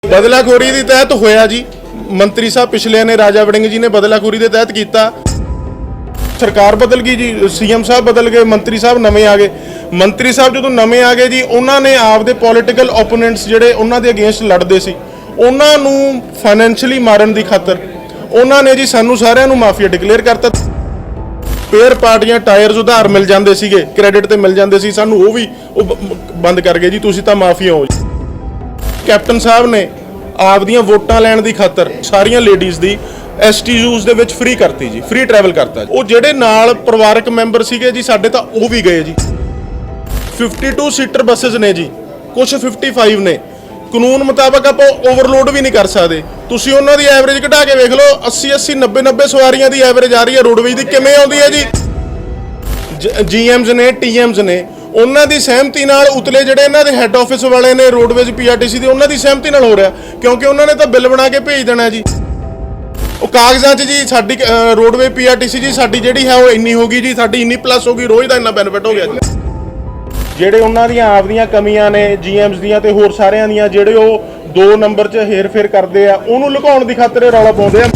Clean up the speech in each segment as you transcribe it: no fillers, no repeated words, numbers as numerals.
बदलाखोरी के तहत होया जी। मंत्री साहब पिछले ने राजा वड़िंग जी ने बदलाखोरी के तहत किया। सरकार बदल गई जी, सीएम साहब बदल गए, मंत्री साहब नवे आ गए। मंत्री साहब जो नवे आ गए जी, उन्होंने आपदे पॉलिटिकल ओपोनेंट्स जिहड़े उन्हां दे अगेंस्ट लड़ते सी, उन्हां नूं फाइनैंशियली मारन की खातर उन्होंने जी सानू सारिਆਂ ਨੂੰ माफिया डिकलेयर करता। पेयर पार्टियां टायर्स उधार मिल जाते थे, क्रेडिट ते मिल जाते सी, सानू वो भी बंद कर गए जी, तुसीं तां माफिया हो। कैप्टन साहब ने आपदियां वोटां लैण दी खातर सारियां लेडीज़ दी STUs दे विच फ्री करती जी, फ्री ट्रैवल करता। वो जिहड़े नाल परिवारक मैंबर सीगे जी साडे तां वो भी गए जी। 52 सीटर बसेस ने जी, कुछ 55 ने। कानून मुताबक आप ओवरलोड भी नहीं कर सकते। तुसीं उन्हां दी एवरेज घटा के वेख लो, 80 90 सवारियां दी एवरेज आ रही है रोडवेज दी, किवें आउंदी है जी। GMs ने TMs ने उन्हां दी सहमति नाल उतले जिहड़े इन्हां दे हैड ऑफिस वाले ने रोडवेज PRTC दी, उन्हां दी सहमति नाल हो रहा, क्योंकि उन्होंने तो बिल बना के भेज देना जी। वो कागजां 'च जी साडी रोडवे PRTC जी साडी जिहड़ी है वो इन्नी होगी जी, साडी इन्नी प्लस होगी, रोज़ का इन्ना बेनिफिट हो गया जी। ਜਿਹੜੇ ਉਹਨਾਂ ਦੀਆਂ ਆਪਦੀਆਂ ਕਮੀਆਂ ਨੇ GMs ਦੀਆਂ ਤੇ ਹੋਰ ਸਾਰਿਆਂ ਦੀਆਂ, ਜਿਹੜੇ ਉਹ 2 ਨੰਬਰ 'ਚ ਹੇਰ ਫੇਰ ਕਰਦੇ ਆ, ਉਹਨੂੰ ਲੁਕਾਉਣ ਦੀ ਖਾਤਰ ਇਹ ਰੌਲਾ ਪਾਉਂਦੇ ਆ।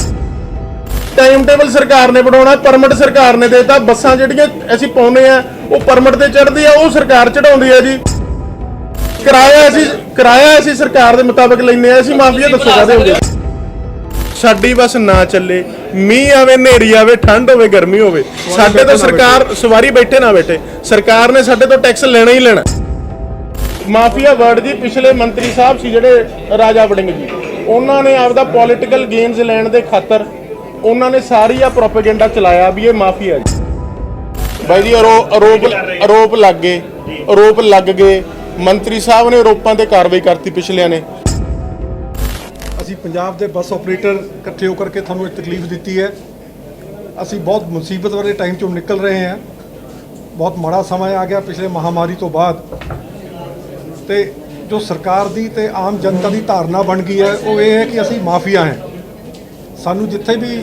ਟਾਈਮ ਟੇਬਲ ਸਰਕਾਰ ਨੇ ਬਣਾਉਣਾ, ਪਰਮਿਟ ਸਰਕਾਰ ਨੇ ਦੇਤਾ। ਬੱਸਾਂ ਜਿਹੜੀਆਂ ਅਸੀਂ ਪਾਉਂਦੇ ਆ ਉਹ ਪਰਮਿਟ ਤੇ ਚੜ੍ਹਦੀ ਆ, ਉਹ ਸਰਕਾਰ ਚੜਾਉਂਦੀ ਆ ਜੀ। ਕਿਰਾਇਆ ਅਸੀਂ ਸਰਕਾਰ ਦੇ ਮੁਤਾਬਕ ਲੈਂਦੇ ਆ। ਅਸੀਂ ਮਾਫੀਆ ਦੱਸੋ ਕਾਹਦੇ ਹੁੰਦੇ। ਸਾਡੀ ਬਸ ਨਾ ਚੱਲੇ, ਮੀਂਹ ਆਵੇ, ਹਨੇਰੀ ਆਵੇ, ਠੰਡ ਹੋਵੇ, ਗਰਮੀ ਹੋਵੇ, ਸਾਡੇ ਤੋਂ ਸਰਕਾਰ ਸਵਾਰੀ ਬੈਠੇ ਨਾ ਬੈਠੇ, ਸਰਕਾਰ ਨੇ ਸਾਡੇ ਤੋਂ ਟੈਕਸ ਲੈਣਾ ਹੀ ਲੈਣਾ। ਮਾਫੀਆ ਵਰਡ ਜੀ ਪਿਛਲੇ ਮੰਤਰੀ ਸਾਹਿਬ ਸੀ ਜਿਹੜੇ ਰਾਜਾ ਵੜਿੰਗ ਜੀ, ਉਹਨਾਂ ਨੇ ਆਪਦਾ ਪੋਲੀਟੀਕਲ ਗੇਨਸ ਲੈਣ ਦੇ ਖਾਤਰ ਉਹਨਾਂ ਨੇ ਸਾਰੀ ਆ ਪ੍ਰੋਪੇਗੈਂਡਾ ਚਲਾਇਆ ਵੀ ਇਹ ਮਾਫੀਆ ਜੀ। ਬਾਈ ਜੀ ਆਰੋਪ ਲੱਗ ਗਏ। ਮੰਤਰੀ ਸਾਹਿਬ ਨੇ ਆਰੋਪਾਂ ਤੇ ਕਾਰਵਾਈ ਕਰਤੀ ਪਿਛਲਿਆਂ ਨੇ। ਅਸੀਂ ਪੰਜਾਬ ਦੇ ਬੱਸ ਆਪਰੇਟਰ ਇਕੱਠੇ ਹੋ ਕਰਕੇ ਤੁਹਾਨੂੰ ਇੱਕ ਤਕਲੀਫ ਦਿੱਤੀ ਹੈ। ਅਸੀਂ ਬਹੁਤ ਮੁਸੀਬਤ ਵਾਲੇ ਟਾਈਮ ਚੋਂ ਨਿਕਲ ਰਹੇ ਹਾਂ। ਬਹੁਤ ਮਾੜਾ ਸਮਾਂ ਆ ਗਿਆ ਪਿਛਲੇ ਮਹਾਮਾਰੀ ਤੋਂ ਬਾਅਦ, ਤੇ ਜੋ ਸਰਕਾਰ ਦੀ ਤੇ ਆਮ ਜਨਤਾ ਦੀ ਧਾਰਨਾ ਬਣ ਗਈ ਹੈ ਉਹ ਇਹ ਹੈ ਕਿ ਅਸੀਂ ਮਾਫੀਆ ਹਾਂ। ਸਾਨੂੰ ਜਿੱਥੇ ਵੀ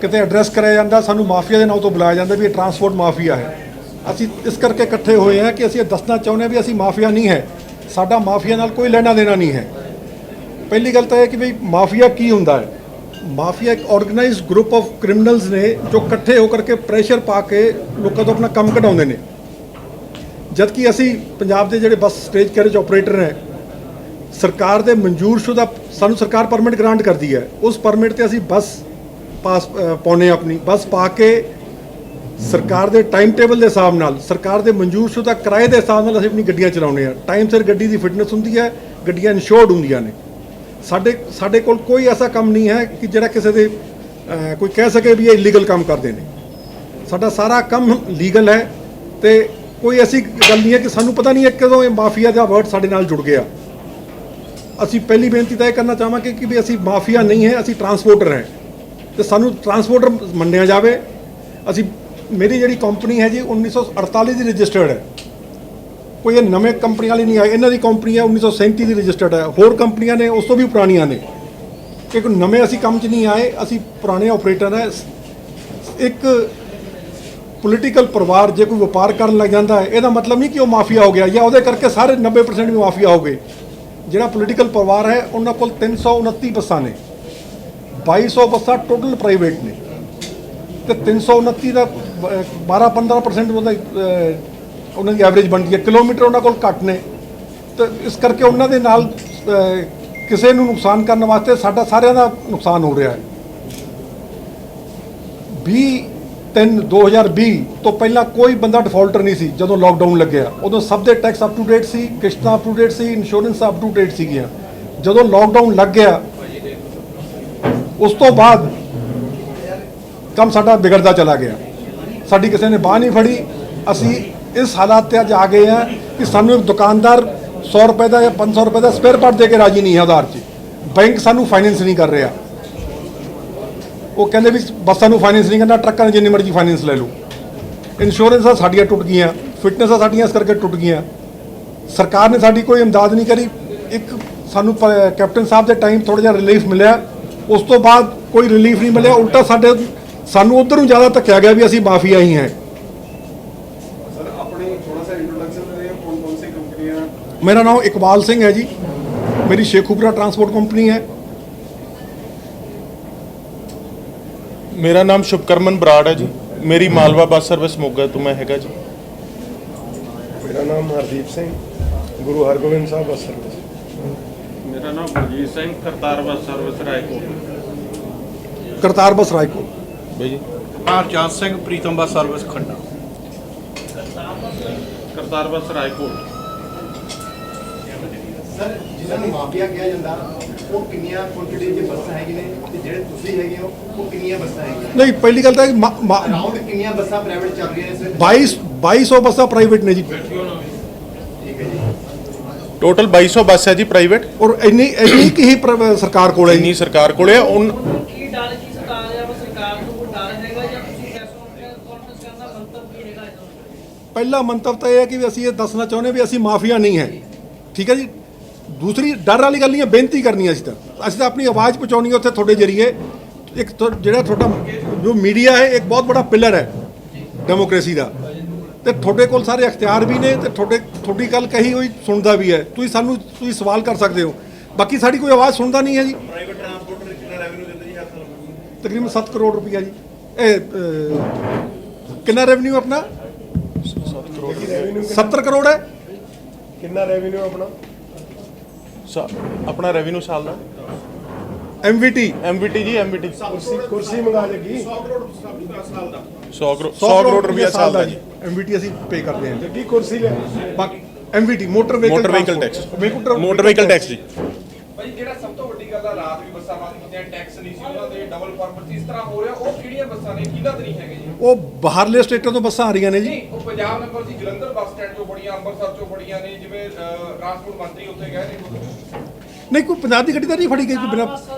ਕਿਤੇ ਐਡਰੈਸ ਕਰਿਆ ਜਾਂਦਾ ਸਾਨੂੰ ਮਾਫੀਆ ਦੇ ਨਾਂ ਤੋਂ ਬੁਲਾਇਆ ਜਾਂਦਾ ਵੀ ਇਹ ਟਰਾਂਸਪੋਰਟ ਮਾਫੀਆ ਹੈ। ਅਸੀਂ ਇਸ ਕਰਕੇ ਇਕੱਠੇ ਹੋਏ ਹਾਂ ਕਿ ਅਸੀਂ ਇਹ ਦੱਸਣਾ ਚਾਹੁੰਦੇ ਹਾਂ ਵੀ ਅਸੀਂ ਮਾਫੀਆ ਨਹੀਂ ਹੈ, ਸਾਡਾ ਮਾਫੀਆ ਨਾਲ ਕੋਈ ਲੈਣਾ ਦੇਣਾ ਨਹੀਂ ਹੈ। ਪਹਿਲੀ ਗੱਲ ਤਾਂ ਇਹ ਕਿ ਵੀ ਮਾਫੀਆ ਕੀ ਹੁੰਦਾ ਹੈ। ਮਾਫੀਆ ਇੱਕ ਆਰਗੇਨਾਈਜ਼ਡ ਗਰੁੱਪ ਆਫ ਕ੍ਰਿਮੀਨਲਸ ਨੇ ਜੋ ਇਕੱਠੇ ਹੋ ਕਰਕੇ ਪ੍ਰੈਸ਼ਰ ਪਾ ਕੇ ਲੋਕਾਂ ਤੋਂ ਆਪਣਾ ਕੰਮ ਕਢਾਉਂਦੇ ਨੇ। ਜਦ ਕਿ ਅਸੀਂ ਪੰਜਾਬ ਦੇ ਜਿਹੜੇ ਬੱਸ ਸਟੇਜ ਕੈਰੇਜ ਆਪਰੇਟਰ ਨੇ, ਸਰਕਾਰ ਦੇ ਮਨਜ਼ੂਰਸ਼ੁਦਾ ਸਾਨੂੰ ਸਰਕਾਰ ਪਰਮਿਟ ਗ੍ਰਾਂਟ ਕਰਦੀ ਹੈ, ਉਸ ਪਰਮਿਟ ਤੇ ਅਸੀਂ ਬੱਸ ਪਾਸ ਪਾਉਨੇ, ਆਪਣੀ ਬੱਸ ਪਾ ਕੇ ਸਰਕਾਰ ਦੇ ਟਾਈਮ ਟੇਬਲ ਦੇ ਹਿਸਾਬ ਨਾਲ, ਸਰਕਾਰ ਦੇ ਮਨਜ਼ੂਰਸ਼ੁਦਾ ਕਿਰਾਏ ਦੇ ਹਿਸਾਬ ਨਾਲ ਅਸੀਂ ਆਪਣੀ ਗੱਡੀਆਂ ਚਲਾਉਂਦੇ ਹਾਂ। ਟਾਈਮ ਸਿਰ ਗੱਡੀ ਦੀ ਫਿਟਨੈਸ ਹੁੰਦੀ ਹੈ, ਗੱਡੀਆਂ ਇੰਸ਼ੋਰਡ ਹੁੰਦੀਆਂ ਨੇ। ਸਾਡੇ ਕੋਲ ਕੋਈ ਐਸਾ ਕੰਮ ਨਹੀਂ ਹੈ ਕਿ ਜਿਹੜਾ ਕਿਸੇ ਦੇ ਕੋਈ ਕਹਿ ਸਕੇ ਵੀ ਇਹ ਇਲੀਗਲ ਕੰਮ ਕਰਦੇ ਨੇ। ਸਾਡਾ ਸਾਰਾ ਕੰਮ ਲੀਗਲ ਹੈ ਤੇ ਕੋਈ ਐਸੀ ਗੱਲ ਨਹੀਂ ਹੈ ਕਿ ਸਾਨੂੰ ਪਤਾ ਨਹੀਂ ਹੈ ਕਦੋਂ ਇਹ ਮਾਫੀਆ ਦਾ ਵਰਡ ਸਾਡੇ ਨਾਲ ਜੁੜ ਗਿਆ। ਅਸੀਂ ਪਹਿਲੀ ਬੇਨਤੀ ਤਾਂ ਇਹ ਕਰਨਾ ਚਾਹਾਂਗੇ ਕਿ ਵੀ ਅਸੀਂ ਮਾਫੀਆ ਨਹੀਂ ਹੈ, ਅਸੀਂ ਟਰਾਂਸਪੋਰਟਰ ਹੈ ਤੇ ਸਾਨੂੰ ਟਰਾਂਸਪੋਰਟਰ ਮੰਨਿਆ ਜਾਵੇ। ਮੇਰੀ ਜਿਹੜੀ ਕੰਪਨੀ ਹੈ ਜੀ 1948 ਦੀ ਰਜਿਸਟਰਡ ਹੈ, ਕੋਈ ਇਹ ਨਵੇਂ ਕੰਪਨੀ ਵਾਲੀ ਨਹੀਂ ਆਈ। ਇਹਨਾਂ ਦੀ ਕੰਪਨੀ ਹੈ 1937 ਦੀ ਰਜਿਸਟਰਡ ਹੈ। ਹੋਰ ਕੰਪਨੀਆਂ ਨੇ ਉਸ ਤੋਂ ਵੀ ਪੁਰਾਣੀਆਂ ਨੇ, ਕਿਉਂਕਿ ਨਵੇਂ ਅਸੀਂ ਕੰਮ 'ਚ ਨਹੀਂ ਆਏ, ਅਸੀਂ ਪੁਰਾਣੇ ਆਪਰੇਟਰ ਹੈ। ਇੱਕ ਪੋਲੀਟੀਕਲ ਪਰਿਵਾਰ ਜੇ ਕੋਈ ਵਪਾਰ ਕਰਨ ਲੱਗ ਜਾਂਦਾ ਹੈ ਇਹਦਾ ਮਤਲਬ ਨਹੀਂ ਕਿ ਉਹ ਮਾਫੀਆ ਹੋ ਗਿਆ ਜਾਂ ਉਹਦੇ ਕਰਕੇ ਸਾਰੇ 90% ਵੀ ਮਾਫੀਆ ਹੋ ਗਏ। ਜਿਹੜਾ ਪੋਲੀਟੀਕਲ ਪਰਿਵਾਰ ਹੈ ਉਹਨਾਂ ਕੋਲ 329 ਬੱਸਾਂ ਨੇ, 2200 ਬੱਸਾਂ ਟੋਟਲ ਪ੍ਰਾਈਵੇਟ ਨੇ ਤੇ 329 ਦਾ 12-15% ਉਹਨਾਂ ਦੀ ਐਵਰੇਜ ਬਣਦੀ ਹੈ। ਕਿਲੋਮੀਟਰ ਉਹਨਾਂ ਕੋਲ ਘੱਟ ਨੇ ਤੇ ਇਸ ਕਰਕੇ ਉਹਨਾਂ ਦੇ ਨਾਲ ਕਿਸੇ ਨੂੰ ਨੁਕਸਾਨ ਕਰਨ ਵਾਸਤੇ ਸਾਡਾ ਸਾਰਿਆਂ ਦਾ ਨੁਕਸਾਨ ਹੋ ਰਿਹਾ ਹੈ। 20/3/2020 ਤੋਂ ਪਹਿਲਾਂ ਕੋਈ ਬੰਦਾ ਡਿਫਾਲਟਰ ਨਹੀਂ ਸੀ। ਜਦੋਂ ਲਾਕਡਾਊਨ ਲੱਗਿਆ ਉਦੋਂ ਸਭ ਦੇ ਟੈਕਸ ਅਪ ਟੂ ਡੇਟ ਸੀ, ਕਿਸ਼ਤਾਂ ਅਪ ਟੂ ਡੇਟ ਸੀ, ਇੰਸ਼ੋਰੈਂਸ ਅਪ ਟੂ ਡੇਟ ਸੀਗੀਆਂ। ਜਦੋਂ ਲਾਕਡਾਊਨ ਲੱਗ ਗਿਆ ਉਸ ਤੋਂ ਬਾਅਦ ਕੰਮ ਸਾਡਾ ਵਿਗੜਦਾ ਚਲਾ ਗਿਆ। ਸਾਡੀ ਕਿਸੇ ਨੇ ਬਾਂਹ ਨਹੀਂ ਫੜੀ। ਅਸੀਂ ਇਸ ਹਾਲਾਤ 'ਤੇ ਅੱਜ ਆ ਗਏ ਹਾਂ ਕਿ ਸਾਨੂੰ ਦੁਕਾਨਦਾਰ 100 ਰੁਪਏ ਦਾ ਜਾਂ 500 ਰੁਪਏ ਦਾ ਸਪੇਅਰ ਪਾਰਟ ਦੇ ਕੇ ਰਾਜੀ ਨਹੀਂ ਹੈ ਆਧਾਰ 'ਚ। ਬੈਂਕ ਸਾਨੂੰ ਫਾਈਨੈਂਸ ਨਹੀਂ ਕਰ ਰਿਹਾ। ਉਹ ਕਹਿੰਦੇ ਵੀ ਬੱਸਾਂ ਨੂੰ ਫਾਈਨੈਂਸ ਨਹੀਂ ਕਰਨਾ, ਟਰੱਕਾਂ ਨੂੰ ਜਿੰਨੀ ਮਰਜ਼ੀ ਫਾਈਨੈਂਸ ਲੈ ਲਓ। ਇੰਸ਼ੋਰੈਂਸਾਂ ਸਾਡੀਆਂ ਟੁੱਟ ਗਈਆਂ, ਫਿਟਨੈਸਾਂ ਸਾਡੀਆਂ ਇਸ ਕਰਕੇ ਟੁੱਟ ਗਈਆਂ। ਸਰਕਾਰ ਨੇ ਸਾਡੀ ਕੋਈ ਇਮਦਾਦ ਨਹੀਂ ਕਰੀ। ਇੱਕ ਸਾਨੂੰ ਕੈਪਟਨ ਸਾਹਿਬ ਦੇ ਟਾਈਮ ਥੋੜ੍ਹਾ ਜਿਹਾ ਰਿਲੀਫ ਮਿਲਿਆ, ਉਸ ਤੋਂ ਬਾਅਦ ਕੋਈ ਰਿਲੀਫ ਨਹੀਂ ਮਿਲਿਆ। ਉਲਟਾ ਸਾਨੂੰ ਉੱਧਰ ਨੂੰ ਜ਼ਿਆਦਾ ਧੱਕਿਆ ਗਿਆ ਵੀ ਅਸੀਂ ਮਾਫੀਆ ਹੀ ਹੈ। मेरा नाम इकबाल सिंह है जी। मेरी शेखुपुरा ट्रांसपोर्ट कंपनी है। मेरा नाम शुभकरमन बराड़ है जी। मेरी मालवा बस सर्विस मोगा तो मैं हैगा जी। मेरा नाम हरदीप सिंह, गुरु हरगोबिंद साहब बस सर्विस। मेरा नाम बलजीत सिंह, करतार बस सर्विस रायकोट। करतार बस रायकोट। भाई जी ਹਰਜਾਤ ਸਿੰਘ ਪ੍ਰੀਤਮ ਬੱਸ ਸਰਵਿਸ ਖੰਨਾ। करतार बस रायकोट। ਸਰ ਜਿਨ੍ਹਾਂ ਨੂੰ ਮਾਫੀਆ ਕਿਹਾ ਜਾਂਦਾ ਉਹ ਕਿੰਨੀਆਂ ਕੁਆਂਟੀਟੀ ਦੀ ਬੱਸਾਂ ਹੈਗੀਆਂ ਨੇ ਤੇ ਜਿਹੜੇ ਤੁਸੀਂ ਹੈਗੇ ਹੋ ਉਹ ਕਿੰਨੀਆਂ ਬੱਸਾਂ ਹੈਗੀਆਂ नहीं पहली गल तो ਅਰਾਊਂਡ ਕਿੰਨੀਆਂ ਬੱਸਾਂ ਪ੍ਰਾਈਵੇਟ ਚੱਲ ਰਹੀਆਂ ਨੇ ਸਰ 2200 बसा प्राइवेट ने जी ਠੀਕ ਹੈ ਜੀ ਟੋਟਲ 2200 ਬੱਸ ਹੈ ਜੀ ਪ੍ਰਾਈਵੇਟ। और इन्नी इन्नी की ही सरकार को ਇੰਨੀ ਸਰਕਾਰ ਕੋਲੇ ਕੀ ਡਰ ਕੀ ਸਤਾ ਰਿਹਾ ਵਾ ਸਰਕਾਰ ਨੂੰ ਕੋਈ ਡਰ ਹੈਗਾ ਜਾਂ ਤੁਸੀਂ ਕਾਨਫਰੰਸ ਕਰਨ ਦਾ ਮੰਤਵ ਕੀ ਹੈਗਾ ਇਹਦਾ? ਪਹਿਲਾ ਮੰਤਵ ਤਾਂ ਇਹ ਹੈ ਕਿ ਵੀ ਅਸੀਂ ਇਹ ਦੱਸਣਾ ਚਾਹੁੰਦੇ ਵੀ ਅਸੀਂ ਮਾਫੀਆ ਨਹੀਂ ਹੈ, ਠੀਕ ਹੈ ਜੀ। ਦੂਸਰੀ ਡਰ ਵਾਲੀ ਗੱਲ ਨਹੀਂ ਹੈ, ਬੇਨਤੀ ਕਰਨੀ ਹੈ ਅਸੀਂ ਤਾਂ ਆਪਣੀ ਆਵਾਜ਼ ਪਹੁੰਚਾਉਣੀ ਹੈ ਉੱਥੇ ਤੁਹਾਡੇ ਜਰੀਏ। ਇੱਕ ਜਿਹੜਾ ਤੁਹਾਡਾ ਜੋ ਮੀਡੀਆ ਹੈ ਇੱਕ ਬਹੁਤ ਬੜਾ ਪਿਲਰ ਹੈ ਡੈਮੋਕ੍ਰੇਸੀ ਦਾ, ਤੇ ਤੁਹਾਡੇ ਕੋਲ ਸਾਰੇ ਅਖਤਿਆਰ ਵੀ ਨੇ ਤੇ ਤੁਹਾਡੀ ਗੱਲ ਕਹੀ ਹੋਈ ਸੁਣਦਾ ਵੀ ਹੈ। ਤੁਸੀਂ ਸਵਾਲ ਕਰ ਸਕਦੇ ਹੋ, ਬਾਕੀ ਸਾਡੀ ਕੋਈ ਆਵਾਜ਼ ਸੁਣਦਾ ਨਹੀਂ ਹੈ ਜੀ। ਪ੍ਰਾਈਵੇਟ ਟਰਾਂਸਪੋਰਟਰ ਕਿੰਨਾ ਰੈਵਨਿਊ ਦਿੰਦੇ ਜੀ ਹਰ ਸਾਲ? ਤਕਰੀਬਨ 7 ਕਰੋੜ ਰੁਪਈਆ ਜੀ। ਇਹ ਕਿੰਨਾ ਰੈਵਨਿਊ ਆਪਣਾ? 70 ਕਰੋੜ ਹੈ। ਕਿੰਨਾ ਰੈਵਨਿਊ ਆਪਣਾ? ਆਪਣਾ ਰੈਵਨਿਊ ਸਾਲ ਦਾ MVT ਜੀ MVT ਕੁਰਸੀ ਮੰਗਾ ਲੇਗੀ 100 ਕਰੋੜ ਰੁਪਇਆ ਸਾਲ ਦਾ ਜੀ। MVT ਅਸੀਂ ਪੇ ਕਰਦੇ ਹਾਂ। ਗੱਡੀ ਕੁਰਸੀ ਲੈ। ਬਾਕੀ MVT ਮੋਟਰ ਵਹੀਕਲ ਟੈਕਸ ਜੀ। ਭਾਈ ਜਿਹੜਾ ਸਭ ਤੋਂ ਵੱਡੀ ਗੱਲ ਆ, ਰਾਤ ਵੀ ਬੱਸਾਂ ਬੰਦ ਕੀਤੀਆਂ, ਟੈਕਸ ਨਹੀਂ ਸੀ ਉਹਨਾਂ ਦੇ, ਡਬਲ ਪਰਮਿਟ ਇਸ ਤਰ੍ਹਾਂ ਹੋ ਰਿਹਾ। ਉਹ ਕਿਹੜੀਆਂ ਬੱਸਾਂ ਨੇ, ਕਿਹਨਾਂ ਦੇ ਨਹੀਂ ਹੈਗੇ ਜੀ? ਉਹ ਬਾਹਰਲੇ ਸਟੇਟਾਂ ਤੋਂ ਬੱਸਾਂ ਆ ਰਹੀਆਂ ਨੇ ਜੀ। ਨਹੀਂ, ਉਹ ਪੰਜਾਬ ਨੰਬਰ ਸੀ, ਜਲੰਧਰ ਬੱਸ ਸਟੈਂਡ ਚੋਂ ਬੜੀਆਂ, ਅੰਮ੍ਰਿਤਸਰ ਚੋਂ ਬੜੀਆਂ ਨੇ, ਜਿਵੇਂ ਟਰਾਂਸਪੋਰਟ ਮੰਤਰੀ ਉੱਥੇ ਗਏ ਨੇ। ਨਹੀਂ ਕੋਈ ਪੰਜਾਬ ਦੀ ਗੱਡੀ ਤਾਂ ਨਹੀਂ ਫੜੀ ਗਈ ਕੋਈ ਬਿਨਾਂ।